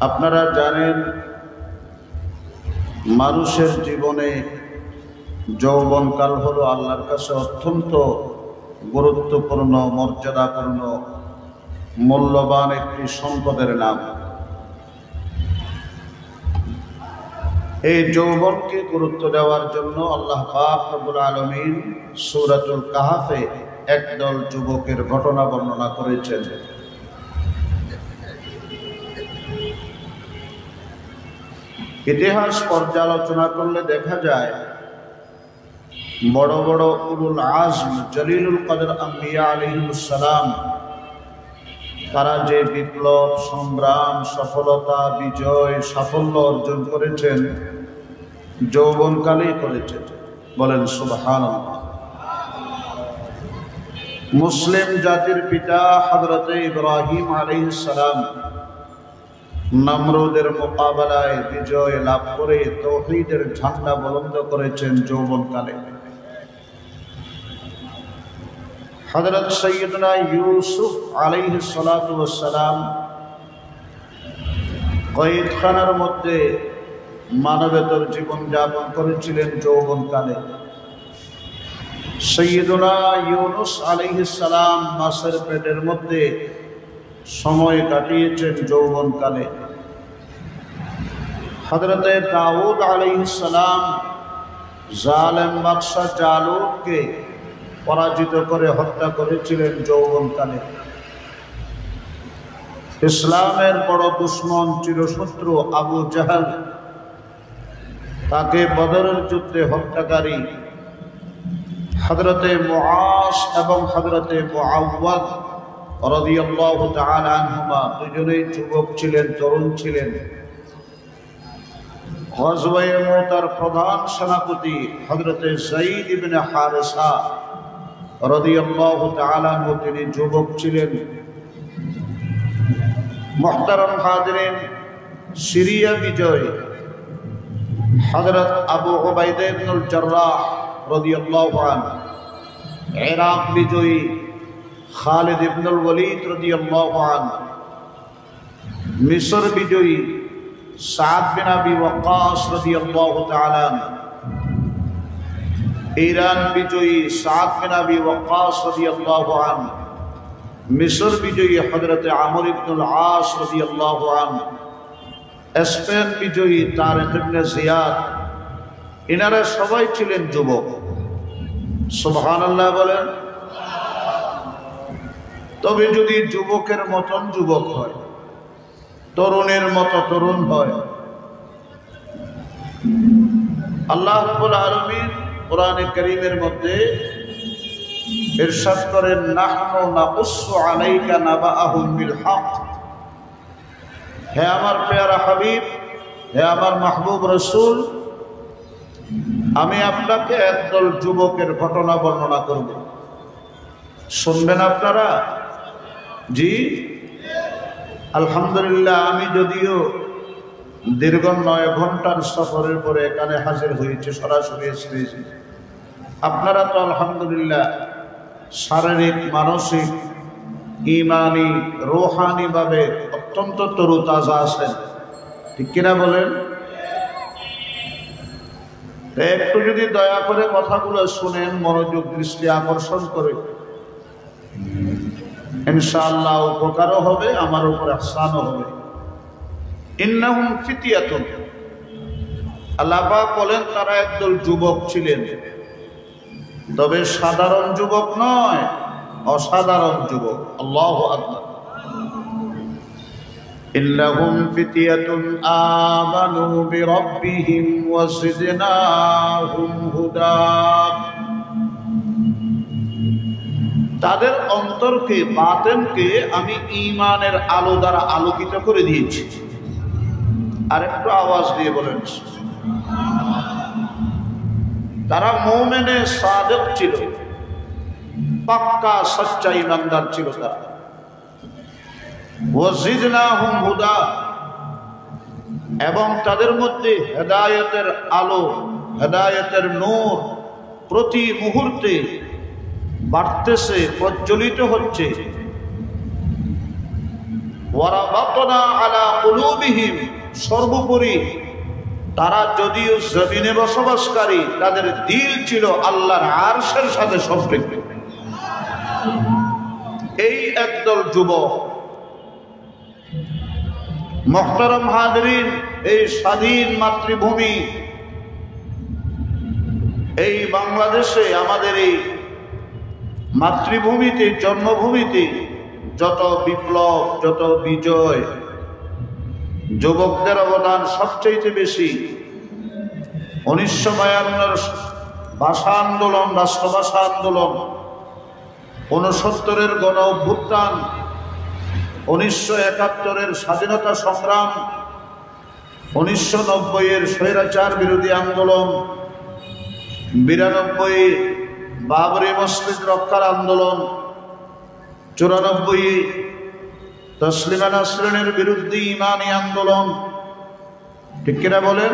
আপনারা জানেন মানুষের জীবনে যৌবনকাল হলো আল্লাহর কাছে অত্যন্ত গুরুত্বপূর্ণ, মর্যাদাপূর্ণ, মূল্যবান একটি সম্পদের নাম। এই যৌবনকে গুরুত্ব দেওয়ার জন্য আল্লাহ পাক রব্বুল আলামিন সূরাতুল কাহাফে একদল যুবকের ঘটনা বর্ণনা করেছেন। ইতিহাস পর্যালোচনা করলে দেখা যায় বড় বড় উলুল আজম জলিলুল কদর আম্বিয়া আলাইহিস সালাম তারা যে বিপ্লব, সংগ্রাম, সফলতা, বিজয়, সাফল্য অর্জন করেছেন যৌবনকালেই করেছেন। বলেন সুবহানাল্লাহ। মুসলিম জাতির পিতা হযরত ইব্রাহিম আলাইহিস সালাম নমরুদের মোকাবেলায় বিজয় লাভ করে তাওহীদের ঝান্ডা বুলন্দ করেছেন যৌবনকালে। হযরত সাইয়্যিদুনা ইউসুফ আলাইহিস সালাতু ওয়াস সালাম কয়েদখানার মধ্যে মানবেতর জীবন যাপন করেছিলেন যৌবনকালে। সাইয়্যিদুনা ইউনুস আলাইহিস সালাম মাছের পেটের মধ্যে সময় কাটিয়েছেন যৌবনকালে। হযরতে দাউদ আলাইহিস সালাম জালেম বাদশা জালুতকে পরাজিত করে হত্যা করেছিলেন যৌবনকালে। ইসলামের বড় দুশমন, চিরশত্রু আবু জাহল, তাকে বদরের যুদ্ধে হত্যাকারী হযরতে মুআজ এবং হযরতে মুআওয়াদ রাদিয়াল্লাহু তাআলা আনহুমা দুজনেই যুবক ছিলেন, তরুণ ছিলেন। গজওয়ায়ে মুতার প্রধান সেনাপতি হযরতে যায়েদ ইবনে হারেসা রাদিয়াল্লাহু তাআলা আনহু তিনি যুবক ছিলেন। মুহতারাম হাজিরিন, সিরিয়া বিজয় হযরত আবু উবাইদা ইবনুল জাররাহ রাদিয়াল্লাহু আনহু, ইরাক বিজয়ী খালিদ ইবনুল ওয়ালিদ রাদিয়াল্লাহু আনহু, মিশর বিজয়ী সাদ বিন আবি ওয়াক্কাস রাদিয়াল্লাহু তাআলা আনহু, ইরান বিজয়ী সাদ বিন আবি ওয়াক্কাস রাদিয়াল্লাহু আনহু, মিশর বিজয়ী হযরত আমর ইবনুল আস রাদিয়াল্লাহু আনহু, স্পেন বিজয়ী তারিক ইবনে জিয়াদ, এনারা সবাই ছিলেন যুবক। সুবহানাল্লাহ বলেন। তবে যদি যুবকের মতন যুবক হয়, তরুণের মতো তরুণ হয়, আল্লাহ রাব্বুল আলামিন কোরআনে কারীমের মধ্যে ইরশাদ করেন, নাহনু নাকুসসু আলাইকা নাবাআহুম বিল হক। হে আমার প্যারা হাবিব, হে আমার মাহবুব রাসূল, আমি আপনাকে একদল যুবকের ঘটনা বর্ণনা করব, শুনবেন আপনারা? জি আলহামদুলিল্লাহ। আমি যদিও দীর্ঘ 9 ঘন্টার সফরের পরে এখানে হাজির হয়েছি, সরাসরি এসেছি। আপনারা তো আলহামদুলিল্লাহ শারীরিক, মানসিক, ঈমানি, রূহানি ভাবে অত্যন্ত তরুতাজা আছেন, ঠিক কিনা বলেন? একটু যদি দয়া করে কথাগুলো শুনেন, মনোযোগ দৃষ্টি আকর্ষণ করে, ইনশাআল্লাহ উপকারও হবে, আমার উপর ইহসানও হবে। ইন্নাহুম ফিতিয়াতুন, আল্লাহ পাক বলেন তারা একদল যুবক ছিলেন, তবে সাধারণ যুবক নয়, অসাধারণ যুবক। আল্লাহু আকবার। ইন্নাহুম ফিতিয়াতুন আমানু বিরাব্বিহিম ওয়া জিদনাহুম হুদা। তাদের অন্তরকে, বাতেনকে আমি ঈমানের আলো দ্বারা আলোকিত করে দিয়েছি। আর একটু আওয়াজ দিয়ে বলেন। তারা মুমিনে সাদিক ছিল, পাক্কা সচ্চা ঈমানদার ছিল তারা। ওয়া জিদনাহুম হুদা, এবং তাদের মধ্যে হেদায়েতের আলো, হেদায়েতের নূর প্রতি মুহূর্তে বাড়তেছে, প্রজ্বলিত হচ্ছে। ওয়ারাবাতনা আলা কুলুবিহিম, সর্বোপরি তারা যদিও জমিনে বসবাসকারী, তাদের দিল ছিল আল্লাহর আরশের সাথে সম্পৃক্ত। এই একদল যুবক। মুহতারাম হাজরিন, এই স্বাধীন মাতৃভূমি, এই বাংলাদেশে, আমাদের এই মাতৃভূমিতে, জন্মভূমিতে যত বিপ্লব, যত বিজয়, যুবকদের অবদান সবচেয়ে বেশি। 1952 ভাষা আন্দোলন, রাষ্ট্রভাষা আন্দোলন, 69 গণ অভ্যুত্থান, 1971 স্বাধীনতা সংগ্রাম, 1990 স্বৈরাচার বিরোধী আন্দোলন, 92 বাবরি মসজিদ রক্ষার আন্দোলন, 94 তসলিমা নাসরিনের বিরুদ্ধে ইমানি আন্দোলন, ঠিক কিনা বলেন?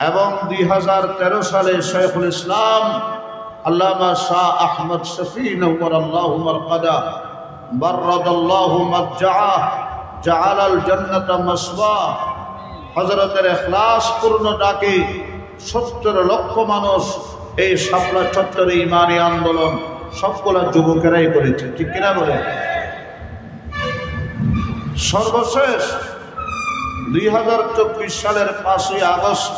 এবং 2013 সালে শেখুল ইসলাম আল্লামা শাহ আহমদ শফি নওয়ারাল্লাহু মারকাদা বাররাদাল্লাহু মারজাআহ জাআলাল জান্নাতা মাসওয়া, হযরতের ইখলাস পূর্ণ ডাকে 70 লক্ষ মানুষ এই শাপলা চত্বরে ইমানি আন্দোলন সবগুলা যুবকেরাই করেছে, ঠিক কিনা বলে? সর্বশেষ 2024 সালের 5ই আগস্ট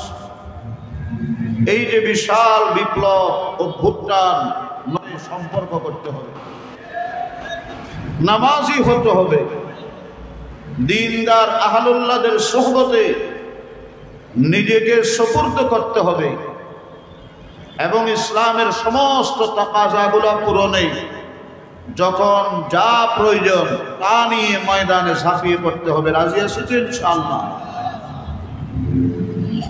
এই যে বিশাল বিপ্লব, অভ্যুত্থান, সম্পর্ক করতে হবে, নামাজি হতে হবে, দিনদার আহলুল্লাহদের সোহবতে নিজেকে সুপুর্দ করতে হবে এবং ইসলামের সমস্ত তাকাজাগুলো পূরণে যখন যা প্রয়োজন তা নিয়ে ময়দানে ঝাঁপিয়ে পড়তে হবে। রাজি আছি ইনশাআল্লাহ?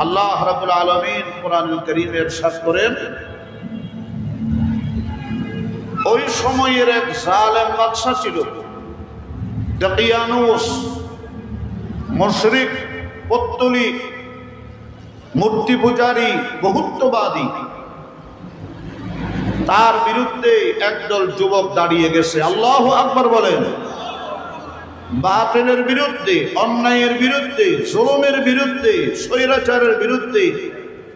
আল্লাহ রাব্বুল আলামিন কোরআনুল কারীমে ইরশাদ করেন, ওই সময়ের এক জালেম বাদশা ছিল, দাকিয়ানুস, মুশরিক, পত্তলিক, মূর্তি পূজারী, বহুত্ববাদী। তার বিরুদ্ধে একদল যুবক দাঁড়িয়ে গেছে। আল্লাহু আকবার বলেন। বাতিলের বিরুদ্ধে, অন্যায়ের বিরুদ্ধে, জুলুমের বিরুদ্ধে, স্বৈরাচারের বিরুদ্ধে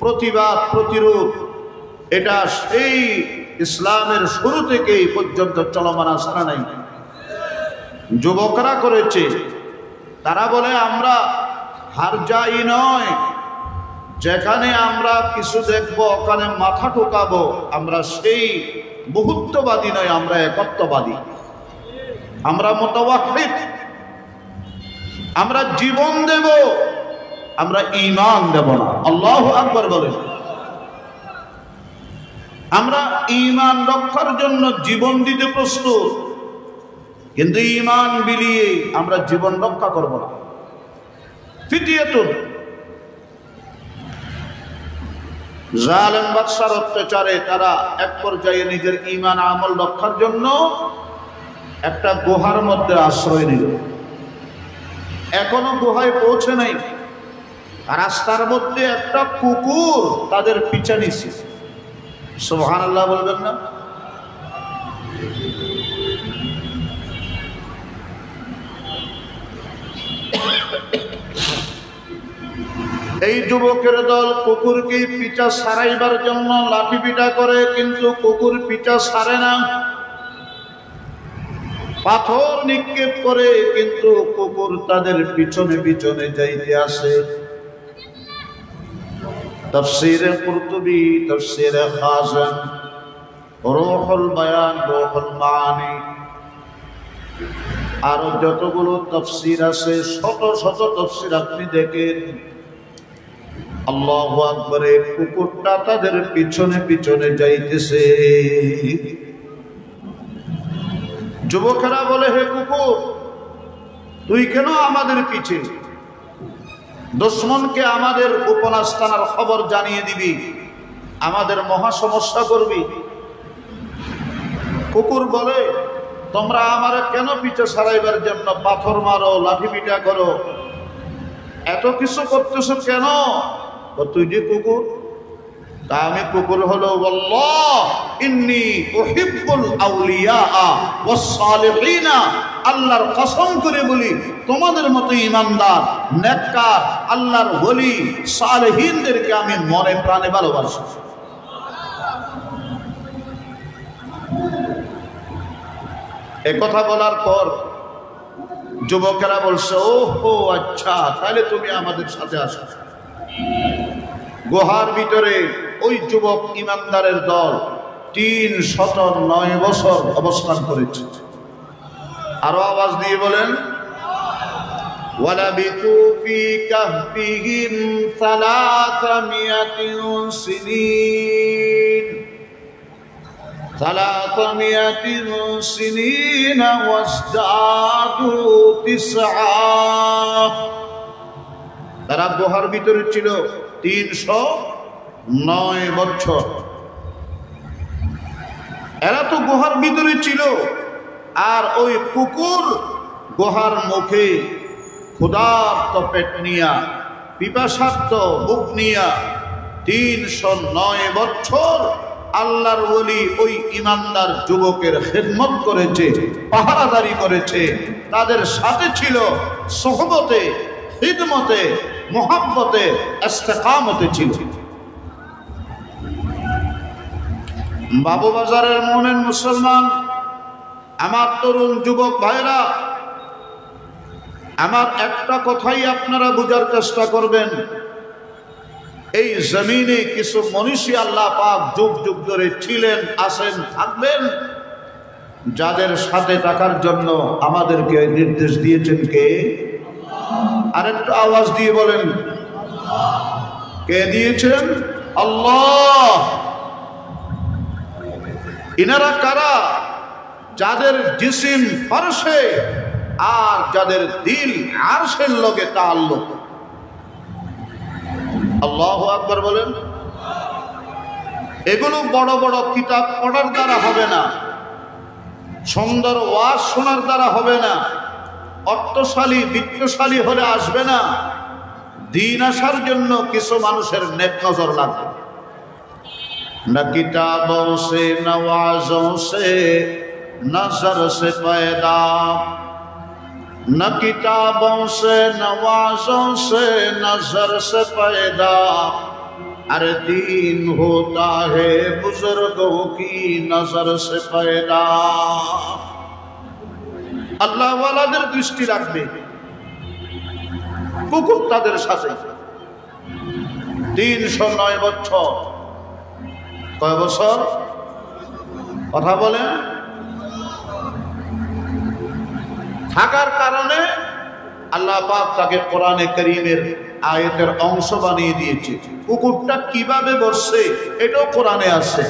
প্রতিবাদ, প্রতিরোধ, এটা সেই ইসলামের শুরু থেকেই পর্যন্ত চলমান আছে না নাই? যুবকরা করেছে। তারা বলে আমরা হার যাই নয়, যেখানে আমরা কিছু দেখবো ওখানে মাথা ঠোকাবো, আমরা সেই বহুত্ববাদী নয়, আমরা একত্ববাদী, আমরা মুতাওয়াহিদ, আমরা জীবন দেব, আমরা ঈমান দেব না। আল্লাহু আকবার বলেন। আমরা ঈমান রক্ষার জন্য জীবন দিতে প্রস্তুত, কিন্তু ঈমান বিলিয়ে আমরা জীবন রক্ষা করব না। ফিতিয়াতুন, জালেম বাদশার অত্যাচারে তারা এক পর্যায়ে নিজের ঈমান আমল রক্ষার জন্য একটা গুহার মধ্যে আশ্রয় নিল। এখনো গুহায় পৌঁছে নাই, রাস্তার মধ্যে একটা কুকুর তাদের পিছা নিছে। সুবহানাল্লাহ বলবেন না? এই যুবকের দল কুকুরকে পিঠা সারাইবার জন্য লাঠি পিঠা করে, কিন্তু কুকুর পিঠা সারে না, পাথর নিক্ষেপ করে, কিন্তু কুকুর তাদের পিছনে পিছনে যাইতে আসে। তাফসীরে কুরতুবী, তাফসীরে খাজান, রূহুল বায়ান, রূহুল মাআনি, আর যতগুলো তাফসীর আছে, শত শত তাফসীর আপনি দেখেন, আল্লাহু আকবার, কুকুরটা তাদের পিছনে পিছনে যাইতেছে। যুবকেরা বলে, হে কুকুর, তুই কেন আমাদের পিছে? দুশমনকে আমাদের গোপন আস্তানার খবর জানিয়ে দিবি, আমাদের মহা সমস্যা করবি। কুকুর বলে, তোমরা আমার কেন পিছে সারাইবার জন্য পাথর মারো, লাঠি পিটা করো, এত কিছু করতেছ কেন? তুই যে কুকুর, আমি কুকুর হলো আল্লাহ ইন্নী উহিব্বুল আউলিয়া ওয়াস সালিহিনা, আল্লাহর কসম করে বলি তোমাদের মতো ঈমানদার নেককার আল্লাহর ওলি সালেহিনদেরকে আমি মনে প্রাণে ভালোবাসি। এ কথা বলার পর যুবকেরা বলছে, ও আচ্ছা, তাহলে তুমি আমাদের সাথে আসো। গুহার ভিতরে ওই যুবক ইমানদারের দল 309 বছর অবস্থান করেছে। আরো আওয়াজ দিয়ে বলেন, ওয়ালাবিতু ফি কাহফিহিম 300 সিনিন 300 সিনিন ওয়াজদাদু 9। তারা গুহার ভিতরে ছিল 309 বছর। এরা তো গুহার ভিতরে ছিল, আর ওই কুকুর গুহার মুখে ক্ষুধার্ত পেট নিয়া পিপাসার্ত বুক নিয়া 309 বছর আল্লাহর ওলি ওই ইমানদার যুবকের খেদমত করেছে, পাহারাদারি করেছে, তাদের সাথে ছিল, সোহবতে, খিদমতে, মোহাব্বতে, ইস্তেকামতে ছিল। বাবুবাজারের মোমেন মুসলমান, আমার তরুণ যুবক ভাইরা, আমার একটা কথাই আপনারা বুঝার চেষ্টা করবেন। এই জমিনে কিছু মনীষী আল্লাহ পাক যুগ যুগ ধরে ছিলেন, আছেন, থাকবেন, যাদের সাথে থাকার জন্য আমাদেরকে নির্দেশ দিয়েছেন কে? আর একটু আওয়াজ দিয়ে বলেন, কে দিয়েছেন? আল্লাহ। ইনারা কারা? যাদের জিসিম ফারশে আর যাদের দিল আরশের লগে তাআল্লুক। আল্লাহু আকবার বলেন। এগুলো বড় বড় কিতাব পড়ার দ্বারা হবে না, সুন্দর ওয়াজ শোনার দ্বারা হবে না, অর্থশালী বিত্তশালী হলে আসবে না। দিন আসার জন্য কিছু মানুষের নেক নজর লাগবে। না কিতাবों से नवाजों से नजर से पैदा, न किताबों से नवाजों से नजर से पैदा, अरे दीन होता है बुजुर्गों की नजर से पैदा। আল্লাহ ওয়ালাদের দৃষ্টি রাখবে। কুকুর তাদের সাথে 309 বছর। কয় বছর? কথা বলেন। থাকার কারণে আল্লাহ পাক তাকে কোরআনে কারীমের আয়াতের অংশ বানিয়ে দিয়েছে। কুকুরটা কিভাবে বসছে এটাও কোরআনে আছে।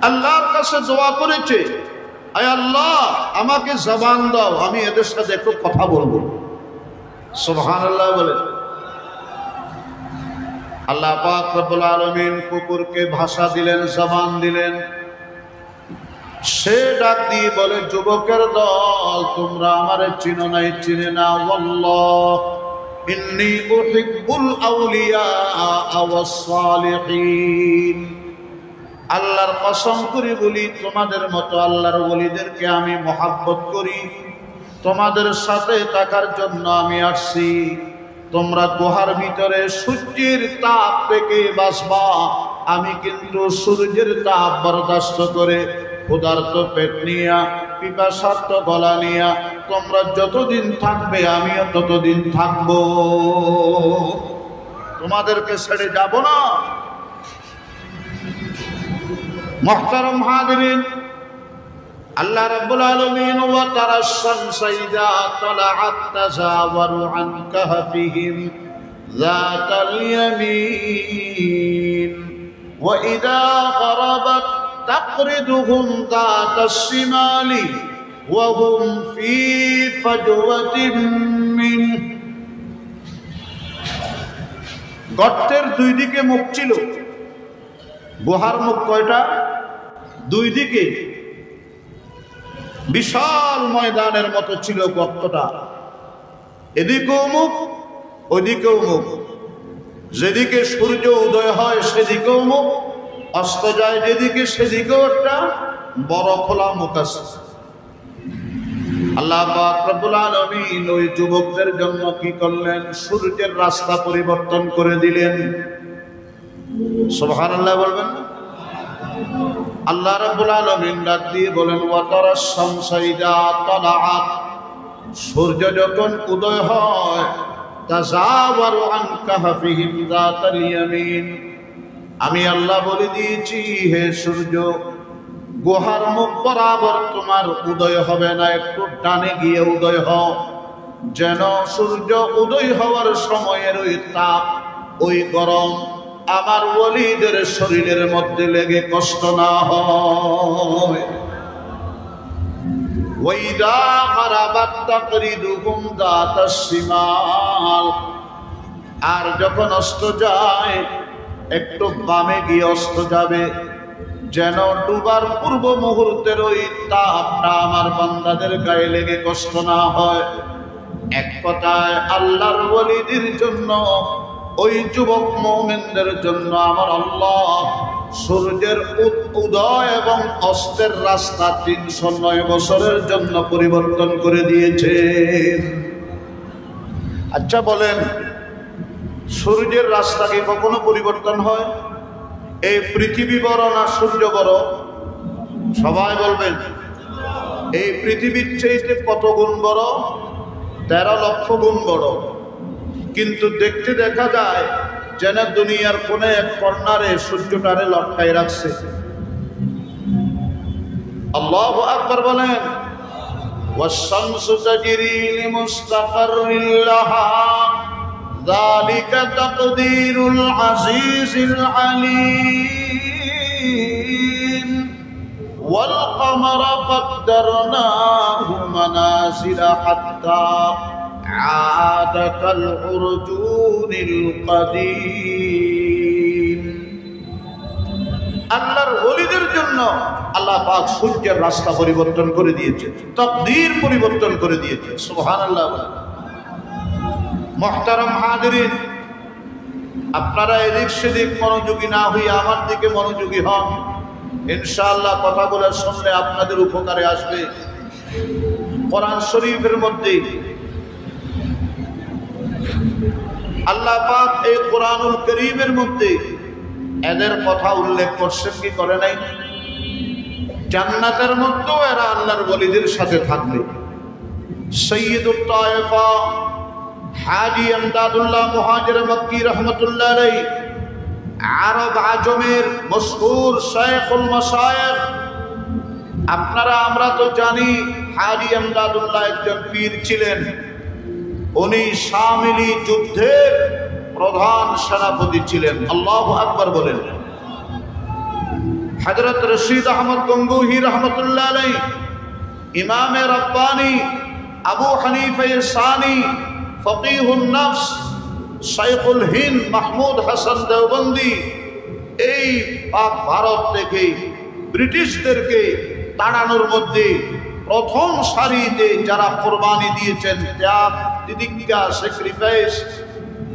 আল্লাহর কাছে দোয়া করেছে, আয় আল্লাহ আমাকে জবান দাও, আমি এদের সাথে একটু কথা বলবো। সুবহানাল্লাহ বলে। আল্লাহ পাক রব্বুল আলামিন কুকুরকে ভাষা দিলেন, জবান দিলেন। সে ডাক দিয়ে বলে, যুবকের দল, তোমরা আমারে চিনো নাই, চিনে না। ওয়াল্লাহ ইন্নী উহিব্বুল আউলিয়া ওয়াস সালিহিন। আল্লাহর কসম করে বলি, তোমাদের মতো আল্লাহর ওলিদেরকে আমি মহব্বত করি, তোমাদের সাথে থাকার জন্য আমি আসছি। তোমরা গুহার ভিতরে সূর্যের তাপ থেকে বাঁচবা, আমি কিন্তু সূর্যের তাপ বরদাস্ত করে ক্ষুধার্ত পেট নিয়া পিপাসার্ত গলা নিয়া তোমরা যতদিন থাকবে আমিও ততদিন থাকবো, তোমাদেরকে ছেড়ে যাব না। মুহতারাম হাজিরিন, আল্লাহ রাব্বুল আলামিন ওয়া তারাশ শামসা ইযা তালাআত তাজাওয়ারু আন কাহফিহিম যাতাল ইয়ামিন ওয়া ইযা গরাবাত তাকরিদুহুম যাতাশ শিমালি ওয়া হুম ফি ফাজওয়াতিন মিন। গর্তের দুই দিকে মুখ ছিল। গুহার মুখ কয়টা? দুই দিকে। বিশাল ময়দানের মতো ছিল গর্তটা, এদিকেও মুখ ওইদিকেও মুখ। যেদিকে সূর্য উদয় হয় সেদিকেও মুখ, অস্ত যায় যেদিকে সেদিকেও একটা বড় খোলা মুখ আছে। আল্লাহ পাক রব্বুল আলামিন ওই যুবকদের জন্য কি করলেন? সূর্যের রাস্তা পরিবর্তন করে দিলেন। সুবহানাল্লাহ বলবেন না? আল্লাহ রাব্বুল আলামিন ডাক দিয়ে বলেন, ওয়া তারাস শামসা ইযা তালাআত, সূর্য যখন উদয় হয়, তাযাওয়ারু আন কাহফিহিম যাতাল ইয়ামিন, আমি আল্লাহ বলে দিয়েছি হে সূর্য, গুহার মুখ বরাবর তোমার উদয় হবে না, একটু ডানে গিয়ে উদয় হও, যেন সূর্য উদয় হওয়ার সময়ের ওই তাপ, ওই গরম আমার ওলীদের শরীরের মধ্যে লেগে কষ্ট না হয়। ওয়াইদা গারাবাত তাকরিদুহুম যাতাস শিমাল, আর যখন অস্ত যায় একটু বামে গিয়ে অস্ত যাবে, যেন ডুবার পূর্ব মুহূর্তের ওই তাপটা আমার বান্দাদের গায়ে লেগে কষ্ট না হয়। এক কথায় আল্লাহর ওলীদের জন্য, ওই যুবক মুমিনদের জন্য আমার আল্লাহ সূর্যের উদয় এবং অস্তের রাস্তা 309 বছরের জন্য পরিবর্তন করে দিয়েছেন। আচ্ছা বলেন, সূর্যের রাস্তা কি কখনো পরিবর্তন হয়? এই পৃথিবী বড় না সূর্য বড়? সবাই বলবেন। এই পৃথিবীর চাইতে কত গুণ বড়? 13 লক্ষ গুণ বড়। কিন্তু দেখতে দেখা যায় যেন দুনিয়ার কোনে এক কর্নারে সূর্যটারে লটকায় রাখছে। আল্লাহু আকবার বলেন। ওয়াশ-শামসু তাজরি লিমুস্তাকাররিন লাহা যালিকা তাকদীরুল আজিজিল আলীম ওয়াল কমারা কদ্দারনাহু মানাজিলা হাত্তা আদা কাল উরজুনিল কাদীম। আল্লাহর ওলীদের জন্য আল্লাহ পাক সূর্যের রাস্তা পরিবর্তন করে দিয়েছে, তাকদীর পরিবর্তন করে দিয়েছে। সুবহানাল্লাহ। মুহতারাম হাজিরিন, আপনারা এদিক সেদিক মনোযোগী না হয়ে আমার দিকে মনোযোগী হন। ইনশাআল্লাহ কথা বলে শুনলে আপনাদের উপকারে আসবে। কোরআন শরীফের মধ্যে আল্লাহ পাক এই কোরআনুল কারীমের মধ্যে এদের কথা উল্লেখ করছেন কি করে নাই? জান্নাতের মধ্যেও এরা আল্লাহর ওলীদের সাথে থাকবে। সাইয়্যিদুত তায়েফা হাজী ইমদাদুল্লাহ মুহাজির মক্কি রাহমাতুল্লাহ আলাইহি, আরব আজমের মশহুর শায়খুল মাশায়েখ। আপনারা আমরা তো জানি হাজী ইমদাদুল্লাহ একজন পীর ছিলেন। উনি শামিলি যুদ্ধের প্রধান সেনাপতি ছিলেন। আল্লাহু আকবার বলেন। হযরত রশিদ আহমদ গঙ্গুহি রাহমাতুল্লাহ আলাইহি, ইমামে রাব্বানি আবু হানিফা সানি, ফকিহুন নফস শাইখুল হিন্দ মাহমুদ হাসান দেওবন্দি, এই পাক ভারত থেকে ব্রিটিশদেরকে তাড়ানোর মধ্যে প্রথম সারিতে যারা কোরবানি দিয়েছেন, ত্যাগ, তিতিক্ষা, স্যাক্রিফাইস,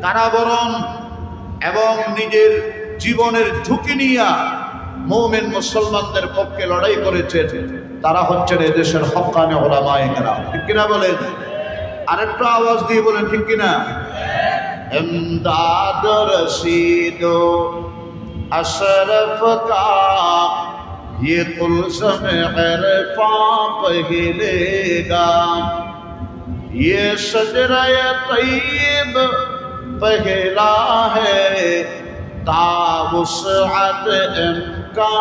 কারাবরণ এবং নিজের জীবনের ঝুঁকি নিয়ে মুমিন মুসলমানদের পক্ষে লড়াই করেছেন, তারা হচ্ছেন এদেশের হক্কানি উলামায়ে কেরাম। ঠিক কিনা বলেন? আরেকটু আওয়াজ দিয়ে বলেন ঠিক কিনা? ইমদাদ রশিদ अशरफ का ये कुलसम इरफां पहलेगा, ये शजरा तय्यब पहला है, तावुसअत इनका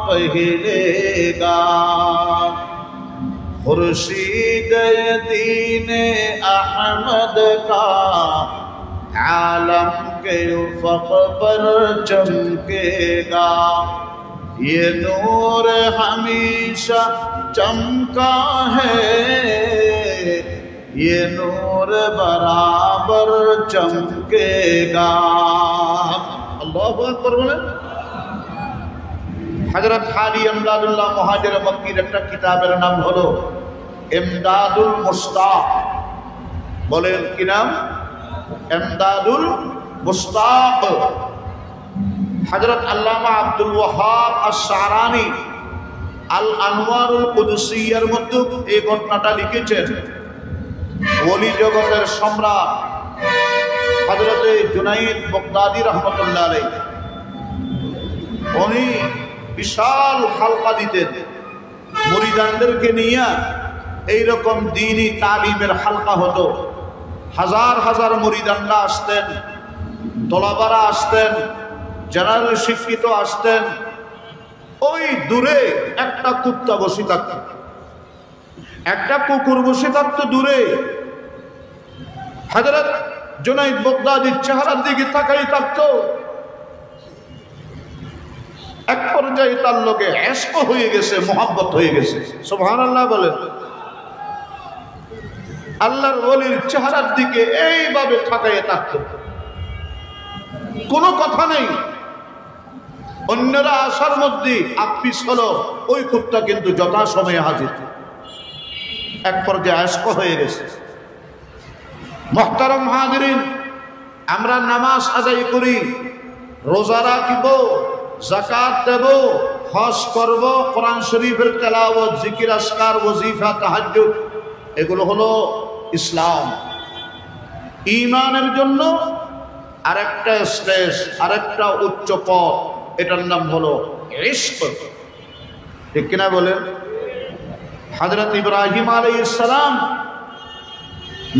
पहलेगा। खुर्शीद दीन अहमद का आलम के उफ़क़ पर चमकेगा, ये नूर हमेशा चमका है, ये नूर बराबर चमकेगा। अल्लाहु अकबर बोलें। हजरत हाजी इमदादुल्लाह मुहाजिर मक्कीर একটা কিতাবের নাম হলো ইমদাদুল মুশতাক। বলেন কি নাম? ইমদাদুল মুশতাক হযরত আল্লামা আব্দুল ওয়াহাব আশ-শারানি আল আনওয়ারুল কুদসিয়ার মধ্যে এই ঘটনাটা লিখেছেন। ওলি জগতের সম্রাট হযরত জুনাইদ বাগদাদি রহমাতুল্লাহ আলাইহি উনি বিশাল হালকা দিতেন মুরিদানদেরকে নিয়ে। এইরকম দ্বীনি তালিমের হালকা হতো, হাজার হাজার মুরিদানরা আসতেন, তলাবারা আসতেন, জেনারেল শিক্ষিত আসতেন। ওই দূরে একটা কুত্তা বসে থাকত, একটা কুকুর বসে থাকতো দূরে। হযরত জুনাইদ বাগদাদির চেহারার দিকে তাকাই থাকতো। এক পর্যায়ে তার লোকে ইশক হয়ে গেছে, মোহাব্বত হয়ে গেছে। সুবহানাল্লাহ বলেন। আল্লাহর ওলির চেহারার দিকে এইভাবে তাকায় থাকতো, কোনো কথা নেই। অন্যরা আসার মধ্যে আপিস হলো, ওই কুত্তা কিন্তু যথাসময়ে হাজির। এক পর্যায়ে ইশক হয়ে গেছে। মুহতারাম হাজিরিন, আমরা নামাজ আদায় করি, রোজা রাখব, যাকাত দেব, হজ করব, কোরআন শরীফের তেলাওয়াত, জিকির, আজকার, ওয়াজিফা, তাহাজ্জুদ, এগুলো হলো ইসলাম। ঈমানের জন্য আরেকটা স্টেজ, আরেকটা উচ্চ পথ, এটার নাম হলো ইশক। ঠিক কিনা বলেন? হযরত ইব্রাহিম আলাইহিস সালাম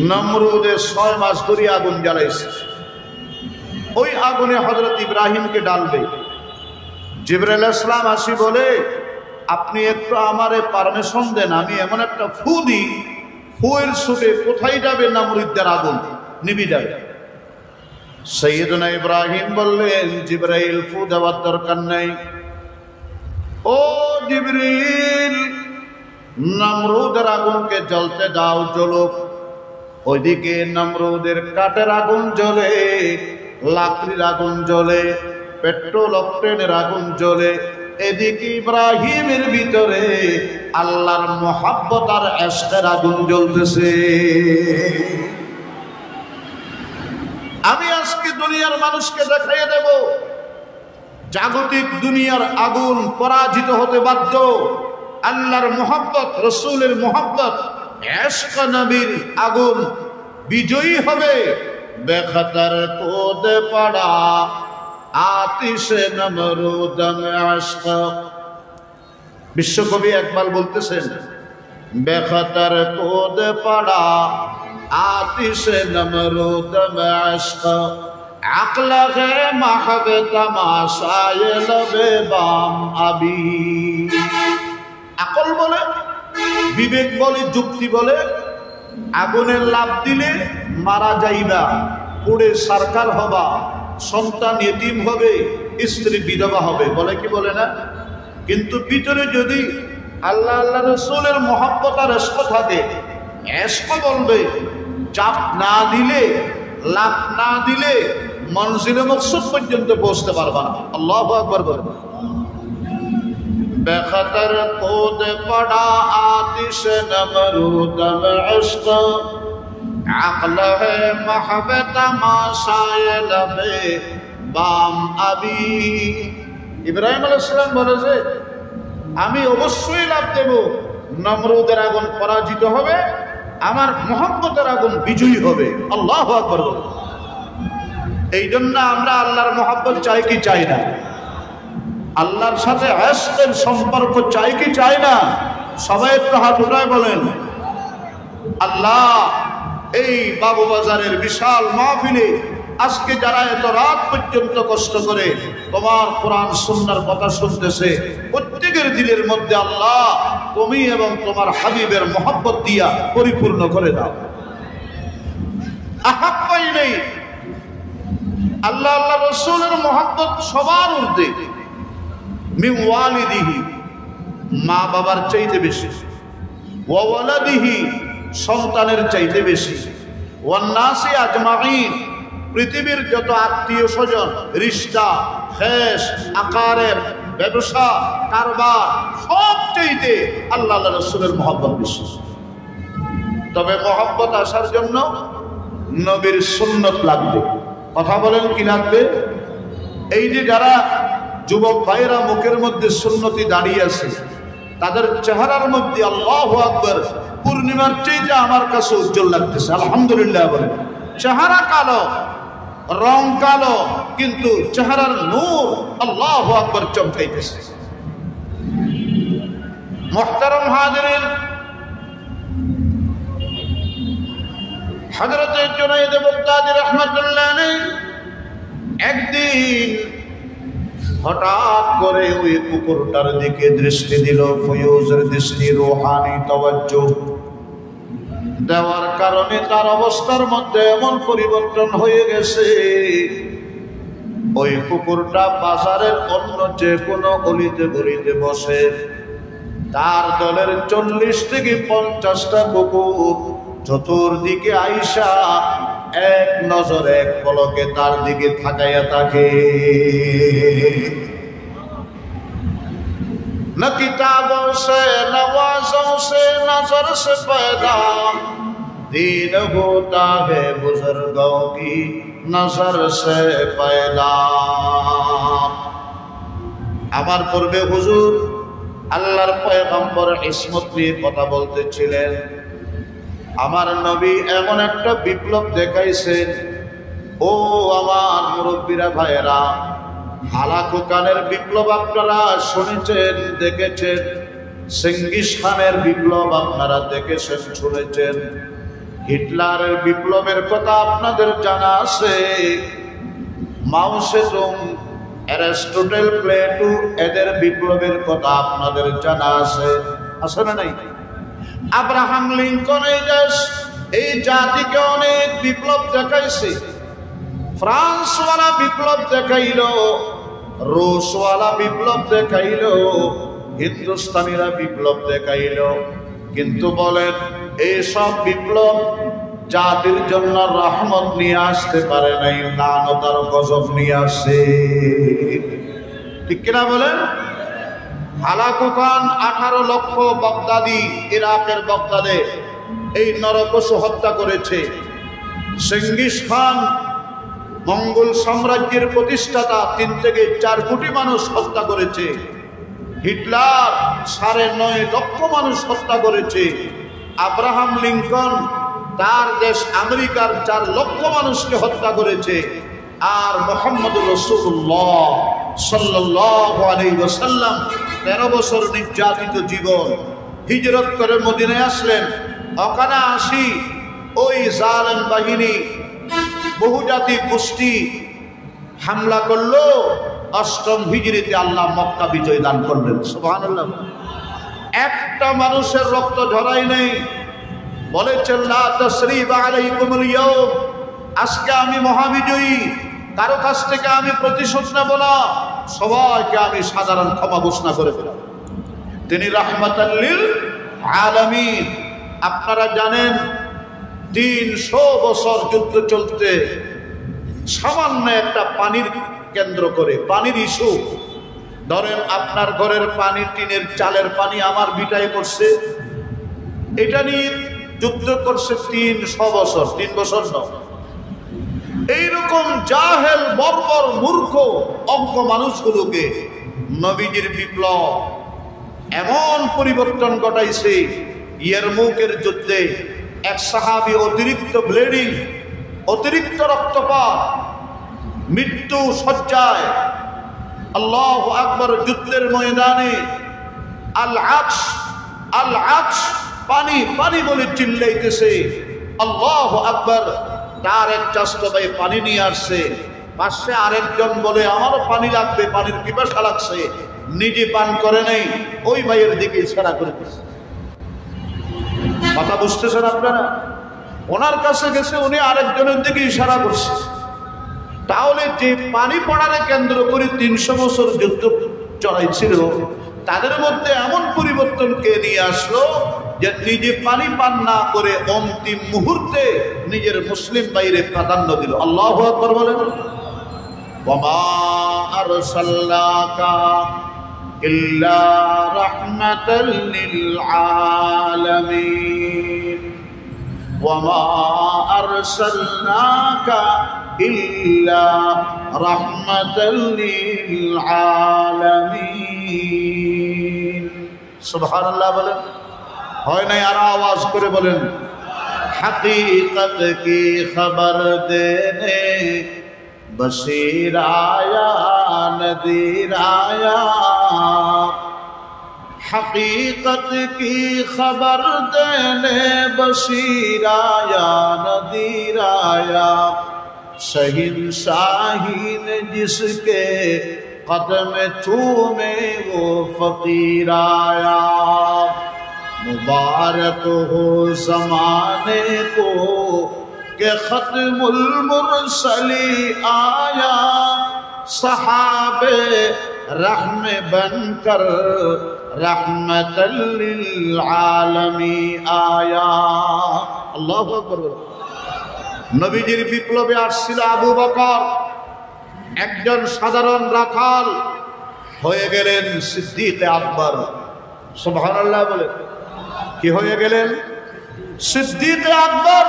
নমরুদের 6 মাস ধরে আগুন জ্বালাইছে। ওই আগুনে হযরত ইব্রাহিমকে ডালবে। জিবরাইল আলাইহিস সালাম আসি বলে, আপনি একটু আমারে পারমিশন দেন, আমি এমন একটা ফু দিই, ফুয়ের ছুটে কোথায় যাবে নমরুদের আগুন নিভে যাবে। সাইয়েদনা ইব্রাহিম বললেন, জিবরাইল, ফু দেওয়ার দরকার নাই। ও জিবরিল, নমরুদের আগুনকে জ্বলতে দাও, জ্বলুক। ওইদিকে নমরুদের কাঠের আগুন জ্বলে, লাকড়ির আগুন জ্বলে, পেট্রোল অক্টেনের আগুন জ্বলে। এদিকে ইব্রাহিমের ভিতরে আল্লাহর মোহাব্বত আর ইশকের আগুন জ্বলতেছে। আমি আজকে দুনিয়ার মানুষকে দেখাইয়ে দেব, জাগতিক দুনিয়ার আগুন পরাজিত হতে বাধ্য। আল্লাহর মোহাব্বত, রাসূলের মোহাব্বত, ইশক নবীর আগুন বিজয়ী হবে। বেখতর কোদ পড়া আতিশে নমরুদ মে ইশক। বিশ্বকবি ইকবাল বলতেছেন, বেখতর কোদ পড়া আতিশে নমরুদ মে ইশক, আকল হে মাহব তমাশায়ে লবে বাম আবি। আকল বলে, বিবেক বলে, যুক্তি বলে, আগুনের লাভ দিলে মারা যাইবা, পুড়ে সরকার হবা, সন্তান এতিম হবে, স্ত্রী বিধবা হবে, বলে কি বলে না? কিন্তু ভিতরে যদি আল্লাহ আল্লাহ রাসূলের মোহাব্বত আর ইশক থাকে, ইশক বলবে, চাপ না দিলে, লাভ না দিলে মনজিলে মকসুদ পর্যন্ত পৌঁছতে পারবা না। আল্লাহু আকবার বলবে। बेखतर कूद पड़ा आतिश नमरूद में इश्क, अक्ल है महब तमाशाए लबे बाम अबी। ইব্রাহিম আলাইহিস সালাম বলে যে, আমি অবশ্যই লাভ দেব, নমরুদের আগুন পরাজিত হবে, আমার মোহাব্বতের আগুন বিজয়ী হবে। আল্লাহু আকবার বলে। এই জন্য আমরা আল্লাহর মোহাব্বত চাই কি চাই না? আল্লাহর সাথে ইশকের সম্পর্ক চাই কি চাই না? সবাই একটু হাত উঠায় বলেন। আল্লাহ, এই বাবুবাজারের বিশাল মাহফিলে আজকে যারা এত রাত পর্যন্ত কষ্ট করে তোমার কোরআন সুন্নাহর কথা শুনতেছে, প্রত্যেকের দিলের মধ্যে আল্লাহ তুমি এবং তোমার হাবিবের মোহাব্বত দিয়া পরিপূর্ণ করে দাও। আহাব্বাই নেই, আল্লাহ আল্লাহ রাসূলের মোহাব্বত সবার ঊর্ধ্বে। মিন ওয়ালিদিহি, মা বাবার চাইতে বেশি, ওয়া ওয়ালাদিহি, সন্তানের চাইতে বেশি, ওয়ান নাসি আজমাইন, পৃথিবীর যত আত্মীয় স্বজন, রিশতা, খেস, আকারেব, ব্যবসা, কারবার, সব চাইতে আল্লাহ আল্লাহ রাসূলের মোহাব্বত বেশি। তবে মোহাব্বত আসার জন্য নবীর সুন্নত লাগবে। কথা বলেন কি লাগবে? এই যে যারা যুবক ভাইয়েরা মুখের মধ্যে সুন্নতি দাঁড়িয়ে আছে, তাদের চেহারার মধ্যে আল্লাহু আকবার পূর্ণিমার চেয়ে আমার কাছে উজ্জ্বল লাগতেছে। আলহামদুলিল্লাহ বলেন। চেহারা কালো, রং কালো, কিন্তু চেহারার নূর আল্লাহু আকবার চমকাইতেছে। মুহতারাম হাজিরিন, হযরত জুনাইদ বাগদাদী রাহমাতুল্লাহ আলাইহি একদিন হঠাৎ করে ওই কুকুরটার দিকে দৃষ্টি দিল। ফয়ুজের দৃষ্টি, রূহানি তাওয়াজ্জুহ দেওয়ার কারণে তার অবস্থার মধ্যে এমন পরিবর্তন হয়ে গেছে, ওই কুকুরটা বাজারের অন্য যে কোনো গলিতে গলিতে বসে, তার দলের 40 থেকে 50টা কুকুর চতুর্দিকে আইসা এক নজর এক পলকে তার দিকে তাকাইয়া থাকে। न किताबों से नवाजों से नजर से पैदा दीन होता है बुजुर्गों की नजर से पैदा। আমার পূর্বে হুজুর আল্লাহর পয়গম্বর ইসমত নিয়ে কথা বলতেছিলেন। আমার নবী এমন একটা বিপ্লব দেখাইছেন, ও আমার মুরব্বীরা ভাইয়েরা, হালাকু খানের বিপ্লব আপনারা শুনেছেন, দেখেছেন। চেঙ্গিস খানের বিপ্লব আপনারা দেখেছেন, শুনেছেন। হিটলারের বিপ্লবের কথা আপনাদের জানা আছে। মাও সেতুং, অ্যারিস্টটল, প্লেটো, এদের বিপ্লবের কথা আপনাদের জানা আছে, আছে না নাই? আব্রাহাম লিঙ্কন এই জাতিকে অনেক বিপ্লব দেখাইছে। ফ্রান্সওয়ালা বিপ্লব দেখাইল, রুশওয়ালা বিপ্লব দেখাইল, হিন্দুস্তানিরা বিপ্লব দেখাইল, কিন্তু বলেন এইসব বিপ্লব জাতির জন্য রহমত নিয়ে আসতে পারে নাই, লানত আর গজব নিয়ে আসে। ঠিক কিনা বলেন? হালাকু খান 18 লক্ষ বাগদাদি, ইরাকের বাগদাদে এই নরপশু হত্যা করেছে। চেঙ্গিস খান মঙ্গল সাম্রাজ্যের প্রতিষ্ঠাতা, 3 থেকে 4 কোটি মানুষ হত্যা করেছে। হিটলার 9.5 লক্ষ মানুষ হত্যা করেছে। আব্রাহাম লিঙ্কন তার দেশ আমেরিকার 4 লক্ষ মানুষকে হত্যা করেছে। আর মুহাম্মদ রাসূলুল্লাহ সাল্লাল্লাহু আলাইহি ওয়াসাল্লাম 13 বছর নির্যাতিত জীবন, হিজরত করে মদিনায় আসলেন। ওখানে আসি ওই জালেম বাহিনী বহুজাতি গোষ্ঠী হামলা করলো। 8ম হিজরিতে আল্লাহ মক্কা বিজয় দান করলেন। সুবহানাল্লাহ। একটা মানুষের রক্ত ঝরাই নেই। বলেছেন লা তাসরিবা আলাইকুমুল ইয়াউম, আজকে আমি মহাবিজয়ী, কারো কাছ থেকে আমি প্রতিশোধ নেব না, সবাইকে আমি সাধারণ ক্ষমা ঘোষণা করে দিলাম। তিনি রাহমাতাল লিল আলামিন। আপনারা জানেন 300 বছর যুদ্ধ চলতে সামান্য একটা পানির কেন্দ্র করে, পানির ইস্যু, ধরেন আপনার ঘরের পানি, টিনের চালের পানি আমার ভিটায় পড়ছে, এটা নিয়ে যুদ্ধ করছে 300 বছর, 3 বছর নয়। এইরকম জাহেল, বর্বর, মূর্খ, অজ্ঞ মানুষগুলোকে নবীজির বিপ্লব এমন পরিবর্তন ঘটাইছে। ইয়ারমুকের যুদ্ধে এক সাহাবী অতিরিক্ত ব্লিডিং, অতিরিক্ত রক্তপাত, মৃত্যু শয্যায়, আল্লাহু আকবার, যুদ্ধের ময়দানে আল আকস, আল আকস, পানি পানি বলে চিল্লাইতেছে, আল্লাহু আকবার। তার এক চাচা ভাই পানি নিয়ে আসছে, পাশে আরেকজন বলে আমারও পানি লাগবে, পানির পিপাসা লাগছে, নিজে পান করে নেই, ওই ভাইয়ের দিকে ইশারা করে দিচ্ছে। কথা বুঝতেছেন আপনারা? ওনার কাছে গেছে, উনি আরেকজনের দিকে ইশারা করছে। তাহলে যে পানি পড়ারে কেন্দ্র করে 300 বছর যুদ্ধ চলাইছিল, তাদের মধ্যে এমন পরিবর্তন কে নিয়ে আসলো যে নিজে পানি পান না করে অন্তিম মুহূর্তে নিজের মুসলিম ভাইরে প্রাধান্য দিল। আল্লাহু আকবার বলেন। ওয়ামা আরসালনাকা ইল্লা রাহমাতাল লিল আলামিন ওয়ামা আরসালনাকা إلا رحمة للعالمين سبحان الله বলেন হয় নাই আর আওয়াজ করে বলেন हकीकत की खबर देने बशीर आया नदीर आया हकीकत की खबर देने बशीर आया नदीर आया शहंशाही ने जिसके कदम चूमे वो फकीर आया मुबारक हो ज़माने को कि ख़त्मुल मुरसली आया सहाबे रहमे बनकर रहमतल लिल आलमी आया अल्लाहु আকবার নবীজির বিপ্লবে আসছিল আবু বকর একজন সাধারণ রাখাল হয়ে গেলেন সিদ্দিক আকবর সুবহানাল্লাহ বলে কি হয়ে গেলেন সিদ্দিক আকবর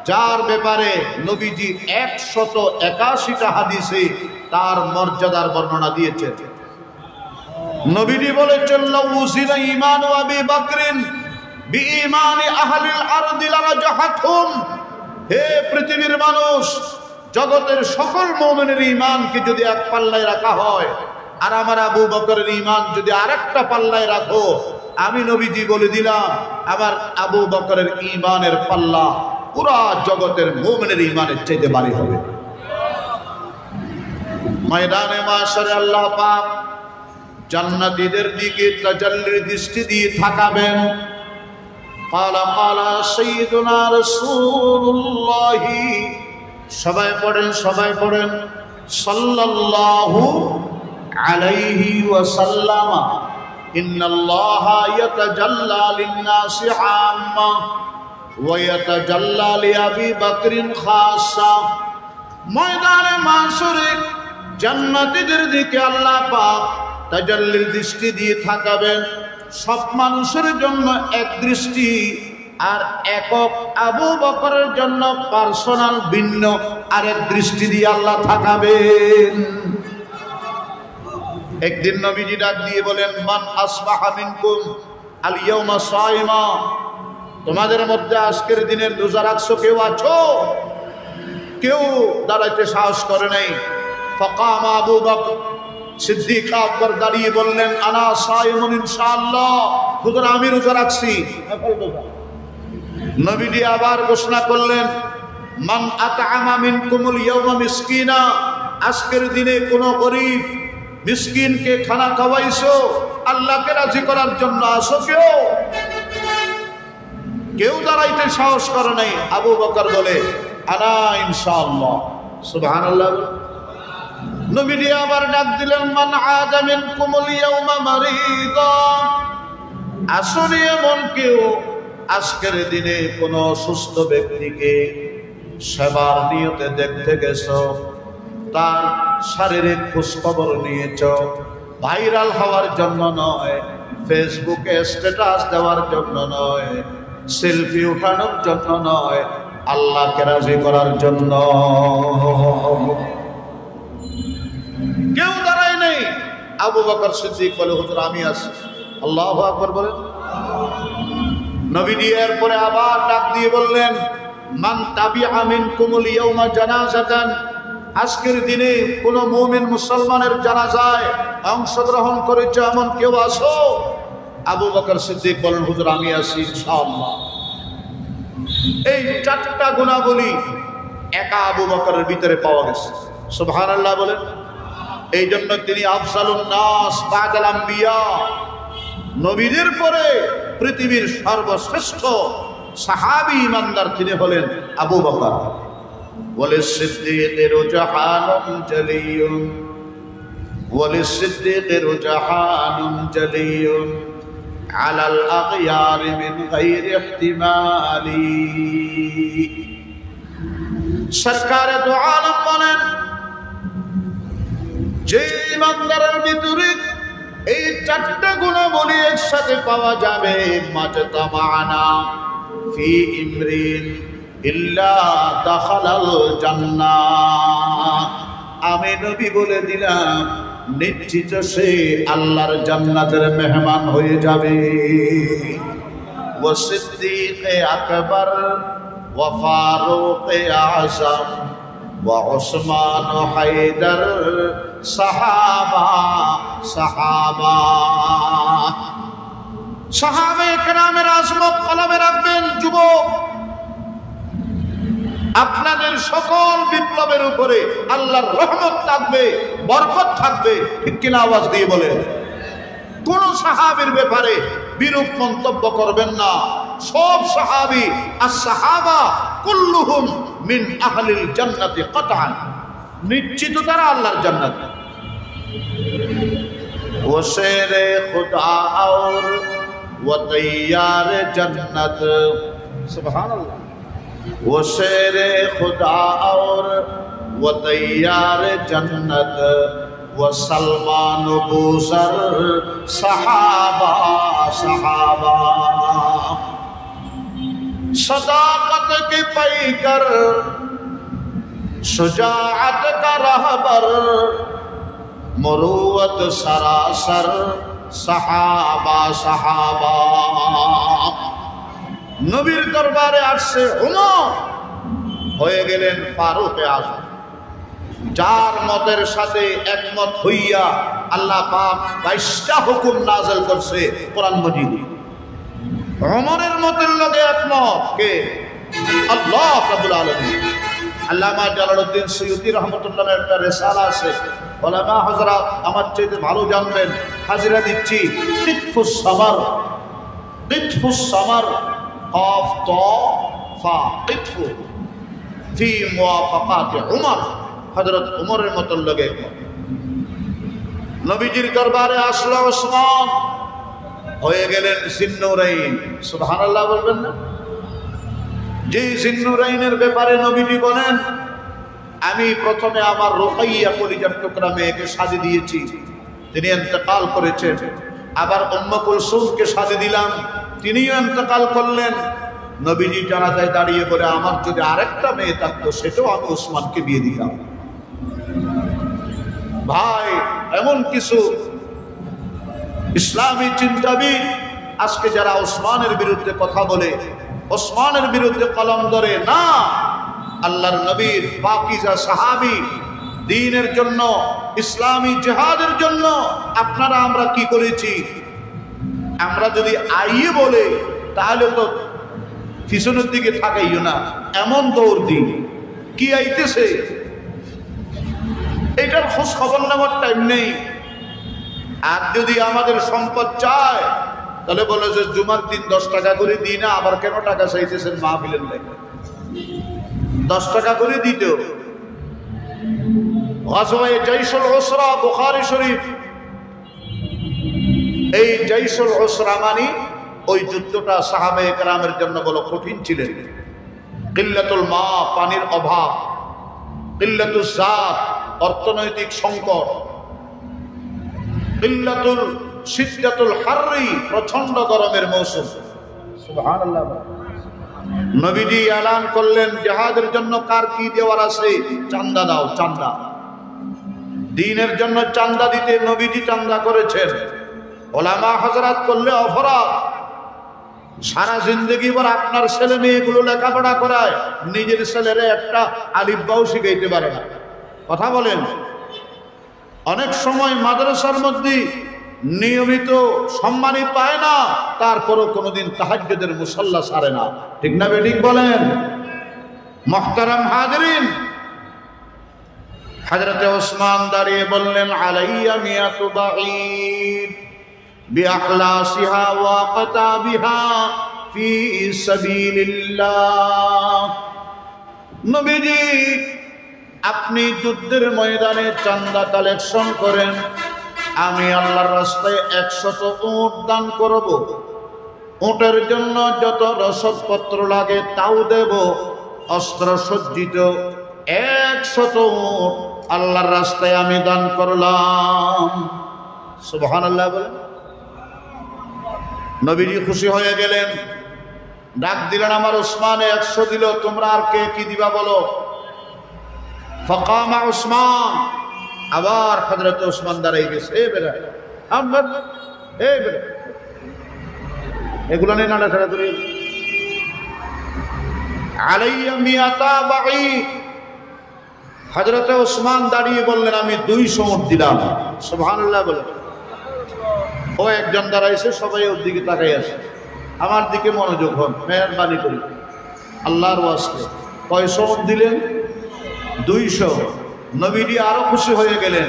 যার ব্যাপারে নবীজি 181টা হাদিসে তার মর্যাদার বর্ণনা দিয়েছেন নবীজি বলেছেন লাউযিনা ঈমান আবি বকরিন বিঈমানি আহলিল আরদি লারাজাহাতুম হে পৃথিবীর মানুষ জগতের সকল মুমিনের ঈমানকে যদি এক পাল্লায় রাখা হয় আর আমার আবু বকরের ঈমান যদি আরেকটা পাল্লায় রাখো আমি নবীজি বলে দিলাম আমার আবু বকরের ঈমানের পাল্লা পুরা জগতের মুমিনের ঈমানের চাইতে ভারী হবে ময়দানে মাশারে আল্লাহ পাক জান্নাতীদের দিকে তাজাল্লির দৃষ্টি দিয়ে তাকাবেন قال سيدنا رسول الله সবাই পড়েন সাল্লাল্লাহু আলাইহি ওয়াসাল্লাম ইন্নাল্লাহা ইয়াতাজাল্লা লিন-নাসি আম্মা ওয়া ইয়াতাজাল্লা লিআবি বকরিন খাসা ময়দানে মাশরে জান্নাতীদের দিকে আল্লাহ পাক তাজাল্লির দৃষ্টি দিয়ে তাকাবেন সব মানুষের জন্য এক দৃষ্টি আর একক আবু বকরের জন্য পার্সোনাল ভিন্ন আরেক দৃষ্টি দিয়ে আল্লাহ তাকাবেন একদিন নবীজি ডাক দিয়ে বলেন মান আসবাহা মিনকুম আল ইয়াউমা সাইমা তোমাদের মধ্যে আজকের দিনের রোজা রাখছো কেউ আছো কেউ দাঁড়াইতে সাহস করে নাই ফাকাম আবু বকর সিদ্দিক আকবর দাঁড়িয়ে বললেন আনা সাইমুন ইনশাআল্লাহ হুজুর আমি রোজা রাখছি নবীজি আবার ঘোষণা করলেন মান আতআমা মিনকুমুল ইয়াওমা মিসকিনা আজকের দিনে কোন গরীব মিসকিনকে খানা খাওয়াইছো আল্লাহকে রাজি করার জন্য আসো কেউ দাঁড়াইতে সাহস করে নাই আবু বকর বলে আনা ইনশাআল্লাহ সুবহানাল্লাহ নবীজি আবার ডাক দিলেন মান আদা মিনকুমুল ইয়াওমা মারিদা আসলে এমন কেউ আজকের দিনে কোন অসুস্থ ব্যক্তিকে সেবার নিয়তে দেখতে গেছো তার শারীরিক খোঁজখবর নিয়েছ ভাইরাল হওয়ার জন্য নয় ফেসবুকে স্ট্যাটাস দেওয়ার জন্য নয় সেলফি উঠানোর জন্য নয় আল্লাহকে রাজি করার জন্য কেউ দাঁড়ায় নেই আবু বকর সিদ্দিক বলে হুজুর আমি আছি আল্লাহু আকবার বলেন নবীজি এরপরে আবার ডাক দিয়ে বললেন মান তাবিআ মিনকুমুল ইয়াওমা জানাজাতান আজকের দিনে কোন মুমিন মুসলমানের জানাজায় অংশগ্রহণ করেছে এমন কেউ আছো আবু বকর সিদ্দিক বলেন হুজুর আমি আছি ইনশাআল্লাহ এই চারটা গুণাবলী একা আবু বকরের ভিতরে পাওয়া গেছে সুবহানাল্লাহ বলেন এই জন্য তিনি আফজালুন নাস বাদাল আম্বিয়া নবীদের পরে পৃথিবীর সর্বশ্রেষ্ঠ সাহাবী ইমানদার তিনি হলেন আবু বকর وللصديق رجحان جلي وللصديق رجحان جلي على الأغيار من غير احتمال সরকার দু আলম বলেন যে ইমানদারের ভিতরে এই চারটা গুণাবলী একসাথে পাওয়া যাবে মাজতামানা ফি ইমরিন ইল্লা দাখালাল জান্নাহ, আমি নবী বলে দিলাম নিশ্চিত সে আল্লাহর জান্নাতের মেহমান হয়ে যাবে। ওয়া সিদ্দিকে আকবর ওয়া ফারুকে আযম ওয়া উসমান হায়দার সাহাবা সাহাবা। সাহাবায়ে কেরামের আজমত কলমে রাখবেন যুবক। আপনাদের সকল বিপ্লবের উপরে আল্লাহর রহমত থাকবে, বরকত থাকবে, ঠিক কিনা আওয়াজ দিয়ে বলেন। কোন সাহাবীর ব্যাপারে বিরূপ মন্তব্য করবেন না। সব সাহাবী as-সাহাবা কুল্লুহুম মিন আহলিল জান্নাতি কাতআন, নিশ্চিত তারা আল্লাহর জান্নাত। वो शेर खुदा और वो तैयार जन्नत, सुभान अल्लाह। वो शेर खुदा और वो तैयार जन्नत, वो सलमान बूसर सहाबा सहाबा। सदाकत की पैकर शुजाअत का रहबर, मुरूवत सरासर सहाबा सहाबा। নবীর দরবারে আসছে উমর, হয়ে গেলেন ফারুক আযম। যার মতের সাথে একমত হইয়া আল্লাহ পাক 22টা হুকুম নাযিল করছে কোরআন মাজিদে। উমরের মতের লগে একমত কে? আল্লাহ রাব্বুল আলামিন। আল্লামা জালালউদ্দিন সুয়ুতী রাহমাতুল্লাহ একটা রিসালা আছে, ওলামা হযরত আমার চাইতে ভালো জানবেন, হাজিরা দিচ্ছি। কিতফুস সামার, কিতফুস সামার قاف طا فا قطف في موافقات عمر, হযরত উমরের মত লাগে। নবীজির দরবারে আসলো ওসমান, হয়ে গেলেন জিন্নুরাইন, সুবহানাল্লাহ বলবেন না? যে জিন্নুরাইনের ব্যাপারে নবীজি বলেন, আমি প্রথমে আমার রুকাইয়া কলিজার টুকরা মেয়েকে শাদী দিয়েছি, তিনি ইন্তেকাল করেছেন। আবার উম্মে কুলসুমকে শাদী দিলাম, তিনিও ইন্তেকাল করলেন। নবীজি জানাজায় দাঁড়িয়ে বলে, আমার যদি আরেকটা মেয়ে থাকতো সেটাও আমি ওসমানকে বিয়ে দিতাম। ভাই, এমন কিছু ইসলামী চিন্তাবিদ আজকে যারা ওসমানের বিরুদ্ধে কথা বলে, ওসমানের বিরুদ্ধে কলম ধরে না। আল্লাহর নবীর পাকিজা সাহাবী, দ্বীনের জন্য, ইসলামী জিহাদের জন্য আপনারা আমরা কি করেছি? আমরা যদি আইয়ে বলে তাহলে তো পিছনের দিকে থাকাইও না, এমন দৌড় দিই কি আইতেছে এটার খোঁজ খবর নেওয়ার টাইম নেই। আর যদি আমাদের সম্পদ চায় তাহলে বলে যে জুমার দিন 10 টাকা করে দিই না, আবার কেন টাকা চাইতেছেন মাহফিলের লাগে? 10 টাকা করে দিত। গাজওয়ায়ে জাইশুল উসরা, বুখারী শরীফ। এই জাইশুল উসরা মানে ওই যুদ্ধটা সাহাবায়ে কেরামের জন্য বড় কঠিন ছিলেন। কিল্লাতুল মা, পানির অভাব, কিল্লাতুজ জাত, অর্থনৈতিক সংকট, কিল্লাতুল শিদ্দাতুল হাররি, প্রচন্ড গরমের মৌসুম। সুবহানাল্লাহ। নবীজি এলান করলেন, জিহাদের জন্য কার কি দেওয়ার আছে চান্দা দাও, চান্দা। দ্বীনের জন্য চান্দা দিতে নবীজি চান্দা করেছেন। ওলামা হযরত করলে অপরাধ। সারা জিন্দগি ভর আপনার ছেলে মেয়েগুলো লেখাপড়া করায়, নিজের ছেলেরে একটা আলিফ বাও শিখাইতে পারে না। কথা বলেন। অনেক সময় মাদ্রাসার মধ্যে নিয়মিত সম্মানই পায় না, তারপরও কোনোদিন তাহাজ্জুদের মুসাল্লা সারে না, ঠিক না বেঠিক বলেন? মুহতারাম হাজিরিন, হযরত ওসমান দাঁড়িয়ে বললেন, আলাইয়া মিয়াতু বাঈর বিআখলাসিহা ওয়া কাতাবিহা ফি সাবিলিল্লাহ। নবীজি, আপনি যুদ্ধের ময়দানে চান্দা কালেকশন করেন, আমি আল্লাহর রাস্তায় 100 উট দান করব। উটের জন্য যত রসদপত্র লাগে তাও দেব। অস্ত্র সজ্জিত 100 উট আল্লাহর রাস্তায় আমি দান করলাম। সুবহানাল্লাহ বলেন। নবীজি খুশি হয়ে গেলেন। ডাক দিলেন আমার ওসমানে 100 দিল, তোমরা আর কে কি দিবা বলো। ফাকামা উসমান, আবার হযরত ওসমান দাঁড়াই গেছে। এ বেটা আমরা এ বেটা এগুলো নিয়ে নাড়াচাড়া করি। আলাইয়া মিয়াতা বাঈ, হযরত ওসমান দাঁড়িয়ে বললেন আমি 200 উট দিলাম। সুবহানাল্লাহ বলে। ও একজন দাঁড়াইছে, সবাই ওর দিকে তাকাই আছে। আমার দিকে মনোযোগ হন, মেহরবানি করি আল্লাহর ওয়াস্তে। কয়শো উট দিলেন? 200। নবীজি আরো খুশি হয়ে গেলেন,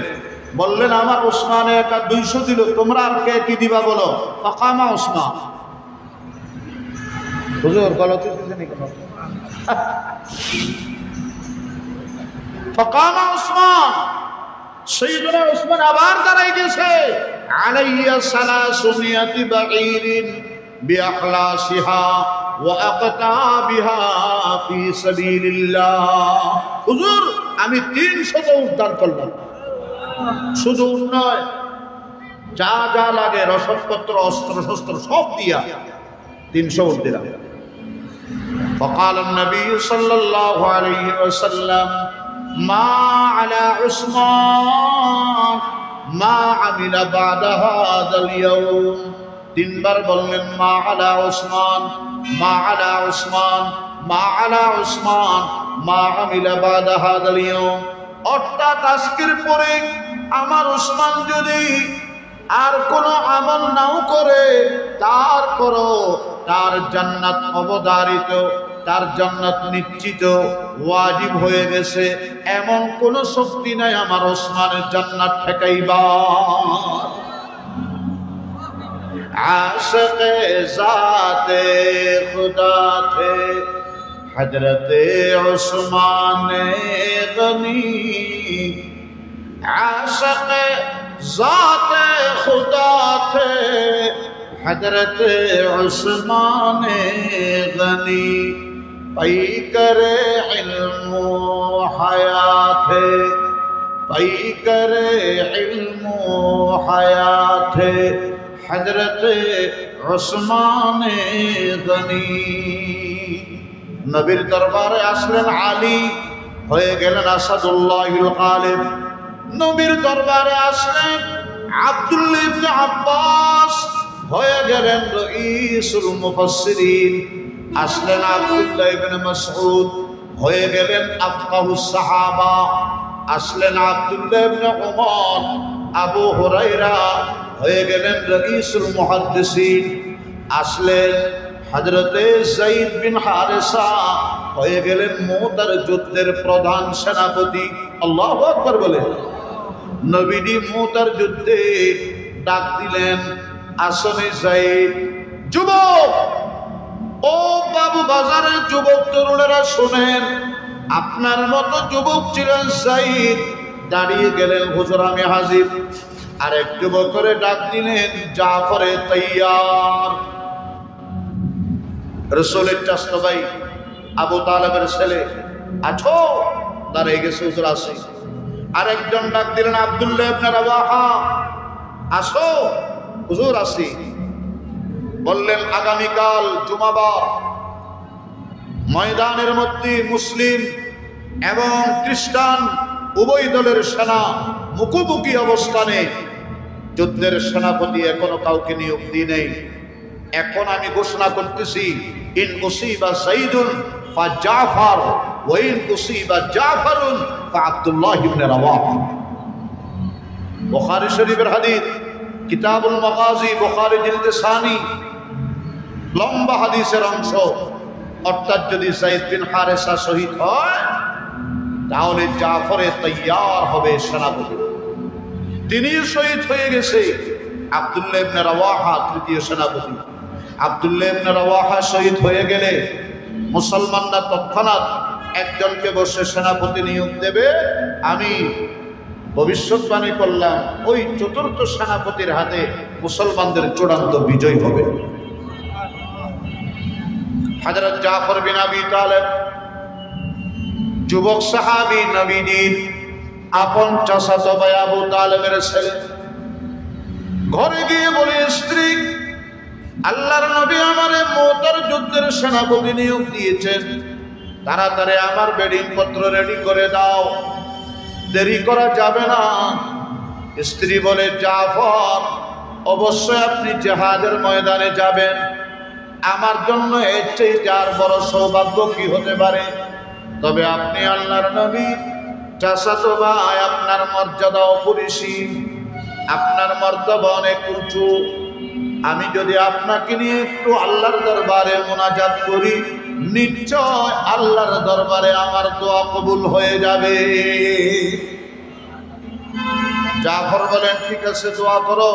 বললেন আমার ওসমানে একা 200 দিল, তোমরা আর কে কি দিবা বলো। ফাকামা ওসমান, হুজুর গলত দিছেন কেন? ফাকামা ওসমান, সাইয়েদনা ওসমান আবার দাঁড়াই গেছে। আলাইয়া সালাসুমিয়াতি বাঈরিন বিআখলাসিহা ওয়া আকতাবিহা ফি সাবিলিল্লাহ। হুজুর আমি 300 উট দান করলাম। শুধু নয়, যা যা লাগে রসদপত্র, অস্ত্র শস্ত্র সব দিয়া 300 উট দিলাম। فقال النبي صلى الله عليه وسلم ما على عثمان ما عمل بعد هذا اليوم। 3 বার বললেন মা আলা উসমান, মা আলা উসমান, মা আলা উসমান, মা আমিলা বাদা হাদাল ইয়াউম। অর্থাৎ আজকের পরে আমার উসমান যদি আর কোনো আমল নাও করে, তারপরও তার জান্নাত অবধারিত, তার জান্নাত নিশ্চিত, ওয়াজিব হয়ে গেছে। এমন কোন শক্তি নাই আমার ওসমানের জান্নাত ঠেকাইবার। আশিকে জাতে খুদা থে হযরতে উসমানে গনি, আশিকে জাতে খুদা থে হযরতে উসমানে গনি, पैकर इल्म हयात पैकर इल्म हयात हजरत उस्मान गनी। নবীর দরবারে আসলেন আলী, হয়ে গেলেন আসাদুল্লাহিল গালিব। নবীর দরবারে আসলেন আব্দুল্লাহ ইবনে আব্বাস, হয়ে গেলেন রাইসুল মুফাসসিরিন। আসলেন আব্দুল্লাহ ইবনে মাসউদ, হয়ে গেলেন আফকাহুস সাহাবা। আসলেন আব্দুল্লাহ ইবনে উমর, আবু হুরায়রা, হয়ে গেলেন রাইসুল মুহাদ্দিসিন। আসলেন হযরতে যায়েদ বিন হারেসা, হয়ে গেলেন মুতার যুদ্ধের প্রধান সেনাপতি। আল্লাহু আকবার বলে। নবীজি মুতার যুদ্ধে ডাক দিলেন আসনে যায়েদ। যুবক, ও বাবু বাজারের যুবক তরুণেরা শোনেন, আপনার মতো যুবক ছিলেন যায়েদ। দাঁড়িয়ে গেলেন, হুজুর আমি হাজির। আর এক যুবক করে ডাক দিলেন জাফরে তাইয়ার, রাসূলের চাচা ভাই, আবু তালেবের ছেলে। আছো? দাঁড়িয়ে গেছে, হুজুর আসি। আরেকজন ডাক দিলেন আব্দুল্লাহ ইবনে রাওয়াহা, আসো? হুজুর আসি। বললেন আগামীকাল জুমাবার ময়দানের মধ্যে মুসলিম এবং খ্রিস্টান উভয় দলের সেনা মুখোমুখি অবস্থানে। যুদ্ধের সেনাপতি এখনো কাউকে নিয়োগ দিই নেই। এখন আমি ঘোষণা করতেছি, ইন উসিবা যায়েদুন ফাজাফর ওয়া ইন উসিবা জাফরুন ফাআব্দুল্লাহ ইবনে রাওয়াহা। বুখারী শরীফের হাদিস, কিতাবুল মাগাজি, বুখারী জিলদে সানি, লম্বা হাদিসের অংশ। অর্থাৎ যদি যায়েদ বিন হারেসা শহীদ হয়, তাহলে জাফরে তাইয়ার হবে সেনাপতি। তিনি শহীদ হয়ে গেছে। আব্দুল্লাহ ইবনে রাওয়াহা তৃতীয় সেনাপতি। আব্দুল্লাহ ইবনে রাওয়াহা শহীদ হয়ে গেলে মুসলমানরা তৎক্ষণাৎ একজনকে বসে সেনাপতি নিয়োগ দেবে। আমি ভবিষ্যৎবাণী করলাম, ওই চতুর্থ সেনাপতির হাতে মুসলমানদের চূড়ান্ত বিজয় হবে। হযরত জাফর বিন আবি তালেব, যুবক সাহাবী, নবীজির আপন চাচাতো ভাই আবু তালেবের ছেলে, ঘরে গিয়ে বলে স্ত্রী, আল্লাহর নবী আমারে মুতার যুদ্ধের সেনাপতি নিয়োগ দিয়েছেন, তাড়াতাড়ি আমার বেডিং পত্র রেডি করে দাও, দেরি করা যাবে না। স্ত্রী বলে, জাফর অবশ্যই আপনি জিহাদের ময়দানে যাবেন, আমার জন্য এর চেয়ে যার বড় সৌভাগ্য কি হতে পারে। তবে আপনি আল্লাহর নবী, চাচাতো ভাই, আপনার মর্যাদা অপরিসীম, আপনার মর্যাদা অনেক উঁচু। আমি যদি আপনাকে নিয়ে একটু আল্লাহর দরবারে মোনাজাত করি, নিশ্চয় আল্লাহর দরবারে আমার দোয়া কবুল হয়ে যাবে। জাফর বলেন, ঠিক আছে, দোয়া করো,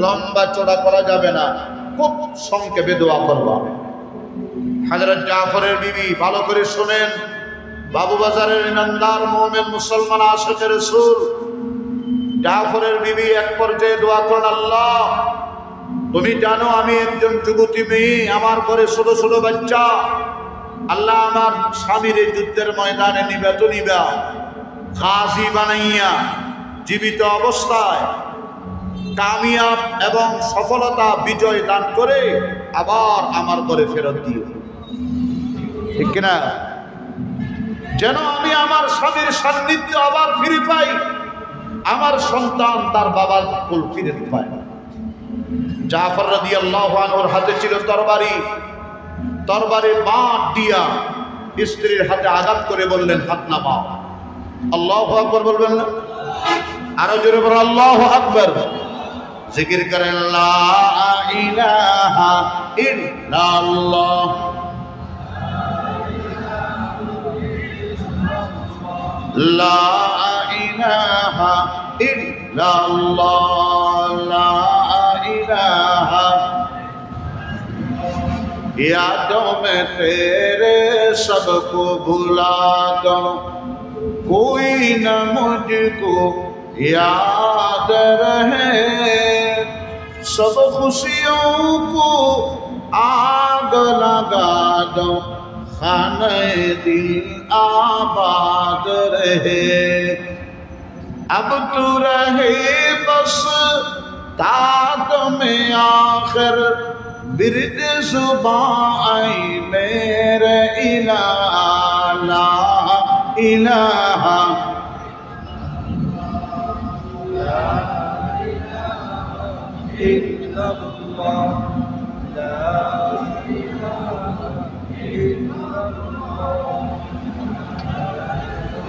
লম্বা চড়া করা যাবে না, খুব সংক্ষেপে দোয়া করবো। হযরত জাফরের বিবি, ভালো করে শুনেন, বাবুবাজারের ইমানদার মুমিন মুসলমান আশিক রাসূল জাফরের বিবি এক পর্যায়ে দোয়া করেন, আল্লাহ তুমি জানো আমি একজন যুবতী মেয়ে, আমার ঘরে ছোট ছোট বাচ্চা, আল্লাহ আমার স্বামীর এই যুদ্ধের ময়দানে নিবা তো নিবা, গাজী বানাইয়া জীবিত অবস্থায় কামিয়াব এবং সফলতা বিজয় দান করে আবার আমার ঘরে ফেরত দিও, ঠিক কিনা? যেন আমি আমার স্বামীর সান্নিধ্য আবার ফিরে পাই, আমার সন্তান তার বাবার কোল ফিরে পায়। জাফর রাদিয়াল্লাহু আনহুর হাতে ছিল তরবারি, তরবারি বাঁট দিয়া স্ত্রীর হাতে আঘাত করে বললেন, হাত নামাও। আল্লাহু আকবার বলবেন না? আরো জোরে বলেন আল্লাহু আকবার। জিকির করেন, লা ইলাহা ইল্লাল্লাহ, লা ইলাহা ইল্লাল্লাহ, লা ইলাহা यादों में तेरे सबको भुला दो, कोई न मुझको याद रहे, सब खुशियों को आग लगा दो, खाने दिल आबाद रहे, अब तू रहे बस ताद में आखिर, बिरद जुबान मेरे इलाहा, ला इलाहा इल्लल्लाह,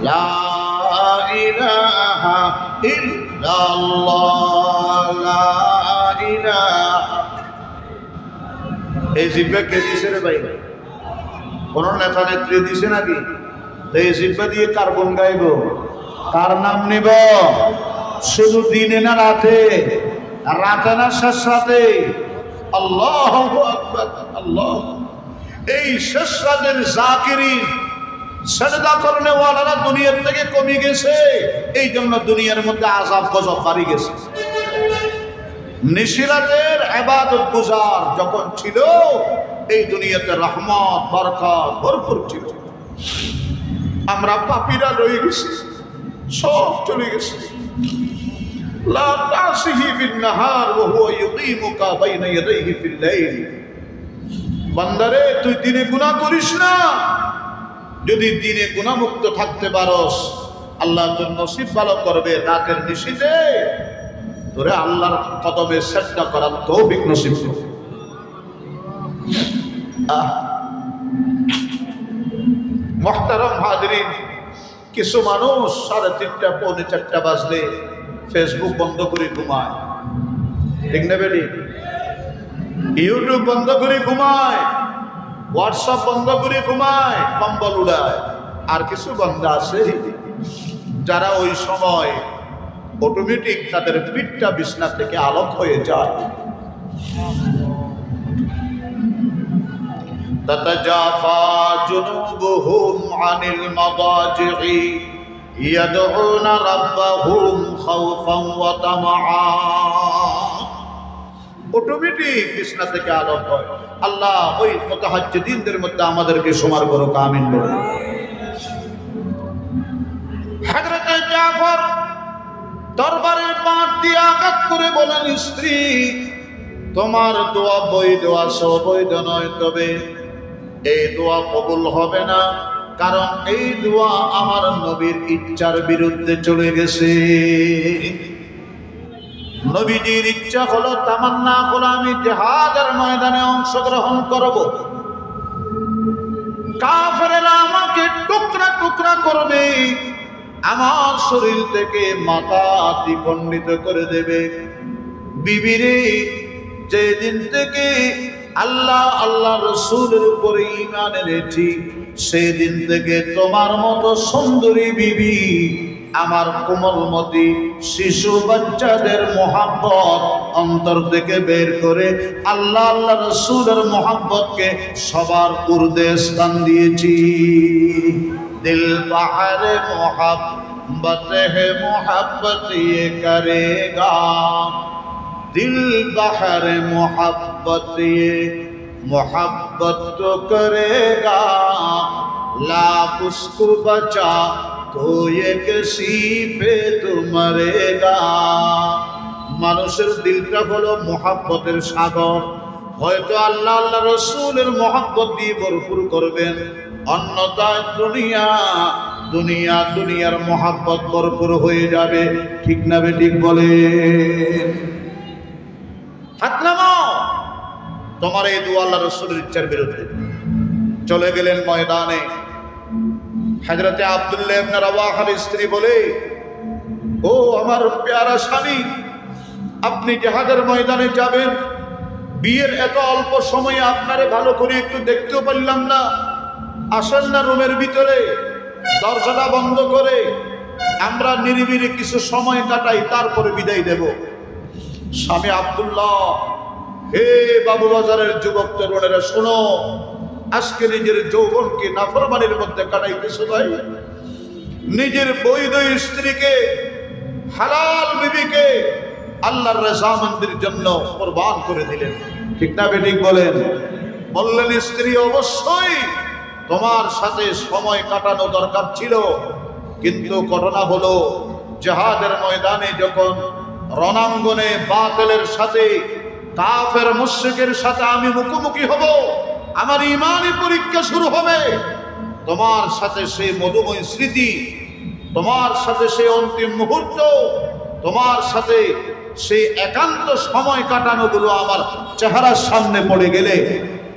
ला इलाहा इल्लल्लाह, ला इलाहा। এই জিব্বা কে দিছে রে ভাই? কোন নেতা নেত্রী দিছে নাকি? তো এই জিব্বা দিয়ে কার গুণ গাইব, কার নাম নিব? শুধু দিনে না রাতে, রাতে না শেষ রাতে। আল্লাহু আকবার, আল্লাহ। এই শেষ রাতের জাকিরিন, সাজদা করনে ওয়ালারা দুনিয়ার থেকে কমে গেছে, এই জন্য দুনিয়ার মধ্যে আযাব গজব বাড়ি গেছে। নিশিরাতের ইবাদত গুজার যখন ছিল, এই দুনিয়াতে রহমত বরকত ভরপুর ছিল। আমরা পাপীরা রয়ে গেছি, সব চলে গেছে। লা তাসিহি বিন নাহার ওয়া হুয়া ইউকিমুকা বাইনা ইয়াদাইহি ফিল লাইল। বান্দারে, তুই দিনে গুনাহ করিস না, যদি দিনে গুনাহমুক্ত থাকতে পারস, আল্লাহ তোর নসিব ভালো করবে। রাতের নিশিতে তোরে আল্লাহর কদমে সেজদা করার তৌফিক নসিব করবে। মুহতারাম হাজিরিন, কিছু মানুষ 3:30 পৌনে 4 বাজলে ফেসবুক বন্ধ করে ঘুমায়, ঠিক না বেটি? ইউটিউব বন্ধ করে ঘুমায়, হোয়াটসঅ্যাপ বন্ধ করে ঘুমায়, কম্বল উড়ায়। আর কিছু বান্দা আছে যারা ওই সময় অটোমেটিক তাদের পিঠটা বিছনা থেকে আলোক হয়ে যায়। তাতাজাফা জুনুবুহুম আনিল মাদাজি'i ইয়াদউনা রাব্বাহুম খাওফান ওয়া তামাআ। অটোমেটিক বিছনা থেকে আলোক হয়। আল্লাহ ওই মুতাহাজ্জিদিনদের মধ্যে আমাদেরকে সমার করুক, আমিন বলুন। হযরত জাফর দরবারে পাট দিয়ে আঘাত করে বলেন, স্ত্রী তোমার দোয়া বৈধ আছে, অবৈধ নয়। তবে এই দোয়া কবুল হবে না, কারণ এই দোয়া আমার নবীর ইচ্ছার বিরুদ্ধে চলে গেছে। নবীজির ইচ্ছা হলো, তামান্না হলো আমি জিহাদের ময়দানে অংশগ্রহণ করব, কাফেররা আমাকে টুকরা টুকরা করবে, আমার শরীর থেকে মাথা দ্বিখণ্ডিত করে দেবে। বিবিরে, যেদিন থেকে আল্লাহ রসুলের উপরে ঈমান এনেছি, সেদিন থেকে তোমার মতো সুন্দরী বিবি, আমার কোমলমতি শিশু বাচ্চাদের মোহাব্বত অন্তর থেকে বের করে আল্লাহ রসুলের মোহাব্বতকে সবার ঊর্ধ্বে স্থান দিয়েছি। দিল বাহারে মোহাব্বত হে মোহাব্বত ইয়ে করেগা, दिल बहर मोहब्बत ये मोहब्बत तो करेगा, लाख उसको बचा तो ये किसी पे तो मरेगा। মানুষের দিলটা হলো মোহাব্বতের সাগর, হয়তো আল্লাহ রসুলের মোহাব্বত দিয়ে ভরপুর করবেন, অন্যথায় দুনিয়ার মোহাব্বত ভরপুর হয়ে যাবে। ঠিক না বেঠিক বলেন? হাত নামাও। তোমার এই দোয়া আল্লাহ রাসূলের ইচ্ছার বিরুদ্ধে। চলে গেলেন ময়দানে। হযরতে আব্দুল্লাহ ইবনে রাওয়াহার স্ত্রী বলে, ও আমার প্যারা স্বামী, আপনি জিহাদের ময়দানে যাবেন, বিয়ের এত অল্প সময়ে আপনারে ভালো করে একটু দেখতেও পারলাম না, আসেন না রুমের ভিতরে, দরজাটা বন্ধ করে আমরা নিরিবিলি কিছু সময় কাটাই, তারপরে বিদায় দেব। স্বামী আব্দুল্লাহ, হে বাবু বাজারের যুবক তরুণেরা শোনো, আজকে নিজের যৌবনকে নাফরমানির মধ্যে কাটাইতেছো ভাই, নিজের বৈধ স্ত্রীকে, হালাল বিবিকে আল্লাহর রাজামন্দির জন্য কুরবান করে দিলেন। ঠিক না বেঠিক বলেন? বললেন, স্ত্রী অবশ্যই তোমার সাথে সময় কাটানো দরকার ছিল, কিন্তু ঘটনা হলো জিহাদের ময়দানে যখন রণাঙ্গনে বাতিলের সাথে, কাফের মুশরিকের সাথে আমি মুখোমুখি হব, আমার ঈমানি পরীক্ষা শুরু হবে, তোমার সাথে সেই মধুময় স্মৃতি, তোমার সাথে সেই অন্তিম মুহূর্ত, তোমার সাথে সেই একান্ত সময় কাটানোগুলো আমার চেহারার সামনে পড়ে গেলে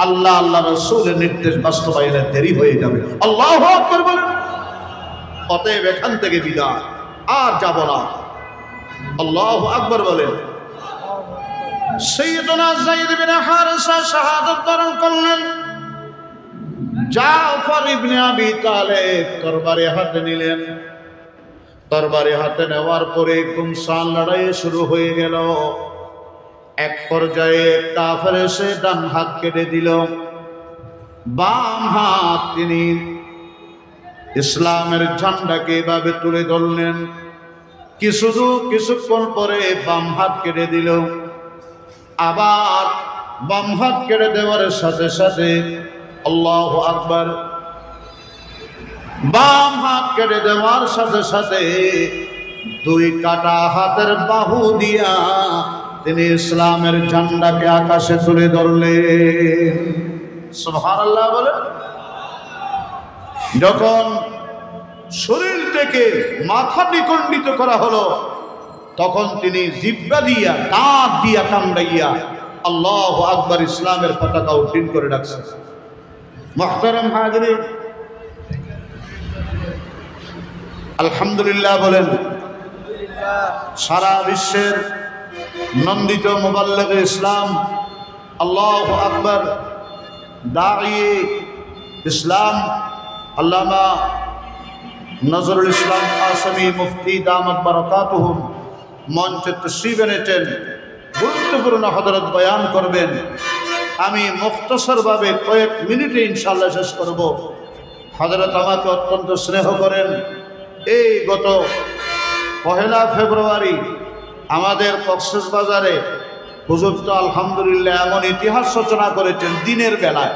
আল্লাহ রাসূলের নির্দেশ বাস্তবায়নের দেরি হয়ে যাবে। আল্লাহু আকবার বলেন। অতএব এখান থেকে বিদায়, আর যাব না। আল্লাহু আকবার বলেন। সাইয়্যিদুনা যায়েদ ইবনে হারিসা শাহাদাত বরণ করলেন। জাফর ইবনে আবি তালেব তরবারি হাতে নিলেন। তরবারি হাতে নেওয়ার পরে গুমসান লড়াই শুরু হয়ে গেল। এক পর্যায়ে কাফের এসে ডান হাত কেটে দিল, বাম হাত তিনি ইসলামের ঝান্ডাকে এভাবে তুলে ধরলেন। কিছুক্ষণ পরে বাম হাত কেটে দিল। আবার বাম হাত কেটে দেওয়ার সাথে সাথে আল্লাহু আকবার, বাম হাত কেটে দেওয়ার সাথে সাথে দুই কাটা হাতের বাহু দিয়া তিনি ইসলামের ঝান্ডাকে আকাশে তুলে ধরলেন। সুবহানাল্লাহ বলে। যখন শরীর থেকে মাথা দ্বিখণ্ডিত করা হলো, তখন তিনি জিহ্বা দিয়া, দাঁত দিয়া কামড়াইয়া আল্লাহু আকবার ইসলামের পতাকা উড্ডীন করে রাখছেন। মুহতারাম হাজিরিন, আলহামদুলিল্লাহ বলেন। সারা বিশ্বের নন্দিত মুবাল্লিগে ইসলাম, আল্লাহু আকবার, দাঈয়ে ইসলাম আল্লামা নজরুল ইসলাম কাসেমী মুফতি দামাত বারাকাতুহুম মঞ্চে তশরিফ এনেছেন, গুরুত্বপূর্ণ হযরত বয়ান করবেন। আমি মুখতসরভাবে কয়েক মিনিটে ইনশাআল্লাহ শেষ করব। হযরত আমাকে অত্যন্ত স্নেহ করেন। এই গত 1 ফেব্রুয়ারি আমাদের কক্সবাজারে হুজুর তো আলহামদুলিল্লাহ এমন ইতিহাস রচনা করেছেন, দিনের বেলায়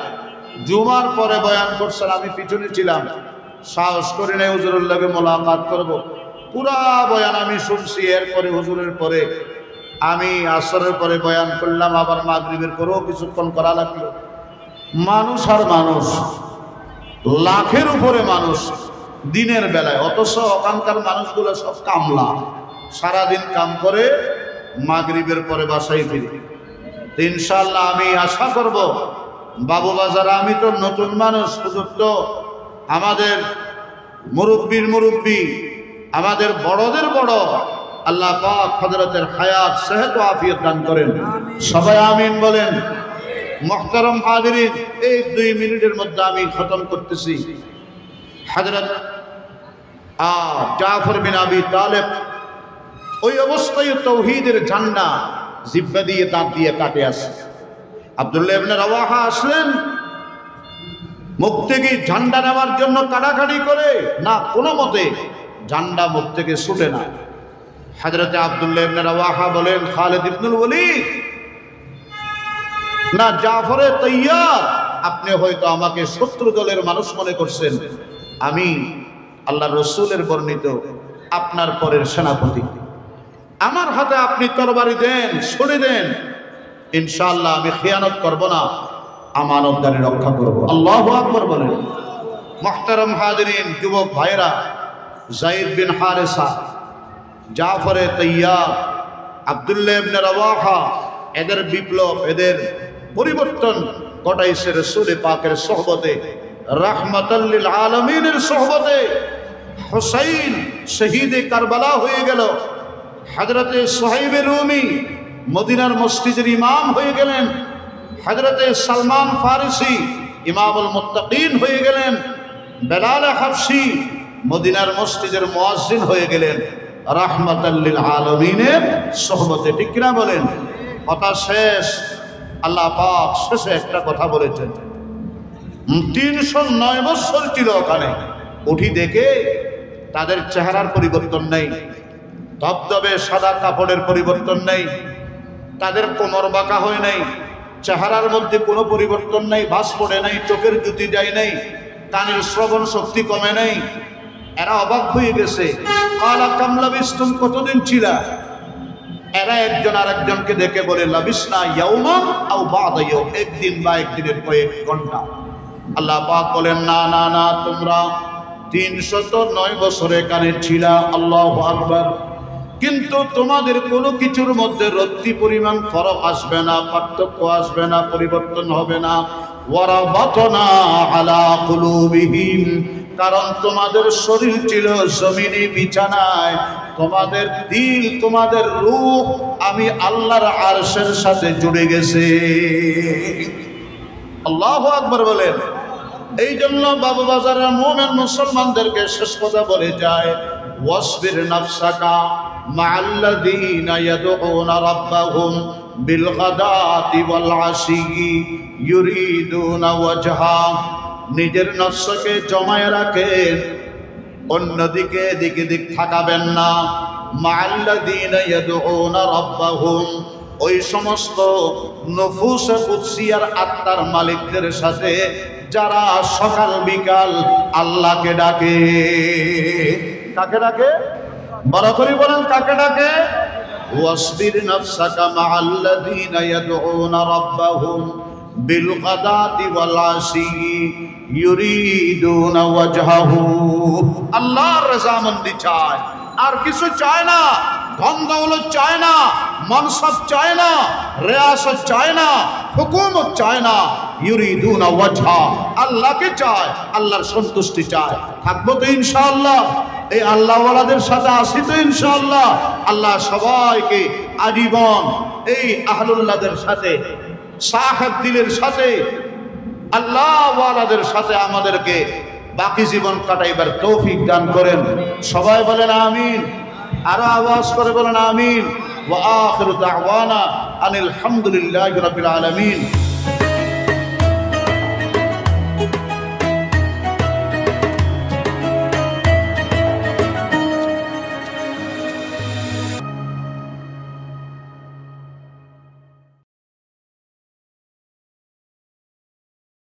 জুমার পরে বয়ান করছেন। আমি পিছনে ছিলাম, সাহস করি নাই হুজুরের লগে মোলাকাত করব। পুরা বয়ান আমি শুনছি। এরপরে হুজুরের পরে আমি আসরের পরে বয়ান করলাম, আবার মাগরিবের পরেও কিছুক্ষণ করা লাগলো। মানুষ আর মানুষ, লাখের উপরে মানুষ দিনের বেলায়, অথচ ওখানকার মানুষগুলো সব কামলা, সারাদিন কাম করে মাগরিবের পরে বাসায় ফিরে। ইনশাআল্লাহ আমি আশা করব বাবুবাজার, আমি তো নতুন মানুষ, হুজুর তো আমাদের মুরব্বীর মুরব্বী, আমাদের বড়দের বড়। আল্লাহ পাক হযরতের হায়াত সেহত ও আফিয়ত দান করেন, সবাই আমিন বলেন। মুহতারাম হাজিরিন, এই 2 মিনিটের মধ্যে আমি খতম করতেছি। হযরত জাফর বিন আবি তালেব ওই অবস্থায় তাওহীদের ঝান্ডা জিহ্বা দিয়ে দাঁত দিয়ে কাটে আসে। আব্দুল্লাহ ইবনে রাওয়াহা আসলেন, মুখ থেকে ঝান্ডা নেওয়ার জন্য কাটাকাটি করে, না কোনো মতে ঝান্ডা মুখ থেকে ছুটে না। হযরতে আব্দুল্লাহ ইবনে রাওয়াহা বলেন, খালিদ ইবনুল ওয়ালিদ, না জাফরে তৈয়ার, আপনি হয়তো আমাকে শত্রু দলের মানুষ মনে করছেন, আমি আল্লাহ রসুলের বর্ণিত আপনার পরের সেনাপতি। আমার হাতে আপনি তরবারি দেন, ছুড়ে দেন, ইনশাআল্লাহ আমি খেয়ানত করব না, আমানতদারি রক্ষা করব। আল্লাহু আকবার বলেন। মুহতারাম হাজিরিন, যুবক ভাইরা, যায়েদ বিন হারেসা, জাফরে তৈয়ার, আব্দুল্লাহ ইবনে রাওয়াহা, এদের বিপ্লব, এদের পরিবর্তন ঘটাইছে রাসূল পাকের সোহবতে, রাহমাতাল লিল আলামিনের সোহবতে। হুসাইন শহীদে কারবালা হয়ে গেল, হযরতে সুহাইব রুমি মদিনার মসজিদের ইমাম হয়ে গেলেন, হযরতে সালমান ফারিসি ইমামুল মুত্তাকিন হয়ে গেলেন, বেলাল হাবশি মদিনার মসজিদের মুয়াজ্জিন হয়ে গেলেন, রাহমাতাল লিল আলামিনের সোহবতে। ঠিক কিনা বলেন? কথা শেষ। আল্লাহ পাক শেষে একটা কথা বলেছেন, 309 বছর ছিল ওখানে। উঠি দেখে তাদের চেহারার পরিবর্তন নেই, ধবধবে সাদা কাপড়ের পরিবর্তন নেই, তাদের কোমর বাঁকা হয় নাই, চেহারার মধ্যে কোনো পরিবর্তন নেই, ভাঁজ পড়ে নাই, চোখের জ্যোতি যায় নাই, কানের শ্রবণ শক্তি কমে নাই। এরা অবাক হয়ে গেছে, কালা কামলা বিস্তুম, কতদিন ছিলা? এরা একজন আরেকজনকে দেখে বলে, লাবিসনা ইয়াউমান আও বা'দা ইয়াউম, একদিন বা একদিনের কয়েক ঘন্টা। আল্লাহ পাক বলেন, না না না, তোমরা 309 বছর এখানে ছিলা, আল্লাহু আকবার, কিন্তু তোমাদের কোনো কিছুর মধ্যে রত্তি পরিমাণ ফরক আসবে না, পার্থক্য আসবে না, পরিবর্তন হবে না। ওয়ারাবাতনা আলা কুলুবিহিম, কারণ তোমাদের শরীর ছিল জমিনে বিছানায়, তোমাদের দিল, তোমাদের রূহ আমি আল্লাহর আরশের সাথে জুড়ে গেছে। আল্লাহু আকবার বলেন। এই জন্য বাবুবাজারের মুমিন মুসলমানদেরকে শেষ কথা বলে যায়, ওয়াসবির নাফসাকা মা'আল্লাযীনা ইয়াদউনা রাব্বাহুম বিল গাদাতি ওয়াল আশি ইউরিদুনা ওয়াজহা। নিজের নফসকে জমায়ে রাখেন, অন্যদিকে দিকে দিক থাকাবেন না। মা'আল্লাযীনা ইয়াদউনা রাব্বাহুম, ওই সমস্ত নফুসে কুদসিয়ার আত্মার মালিকদের সাথে যারা সকাল বিকাল আল্লাহকে ডাকে। কাকে ডাকে? বড় করে বলেন, কাকে ডাকে? ওয়াসবির নাফসাকা মা'আল্লাযীনা ইয়াদউনা রাব্বাহুম বিল গাদাতি ওয়াল আশি ইউরিদুনা ওয়াজহাহু। আল্লাহর রাজামন্দি চায়, আর কিছু চায় না। ধন দৌলত চায় না, মানসব চায় না, রিয়াসত চায় না, হুকুমত চায় না। ইউরিদুনা ওয়াজহা, আল্লাহকে চায়, আল্লাহর সন্তুষ্টি চায়। থাকবো তো ইনশাআল্লাহ, এই আল্লাহওয়ালাদের সাথে আসি তো ইনশাআল্লাহ। আল্লাহ সবাইকে আজীবন এই আহলুল্লাহদের সাথে, সাহেব দিলের সাথে, আল্লাহওয়ালাদের সাথে আমাদেরকে বাকি জীবন কাটাইবার তৌফিক দান করেন। সবাই বলেন আমিন। আরো আওয়াজ করে বলেন আমিন। ওয়া আখিরু দাওয়ানা আনিল হামদুলিল্লাহি রাব্বিল আলামিন।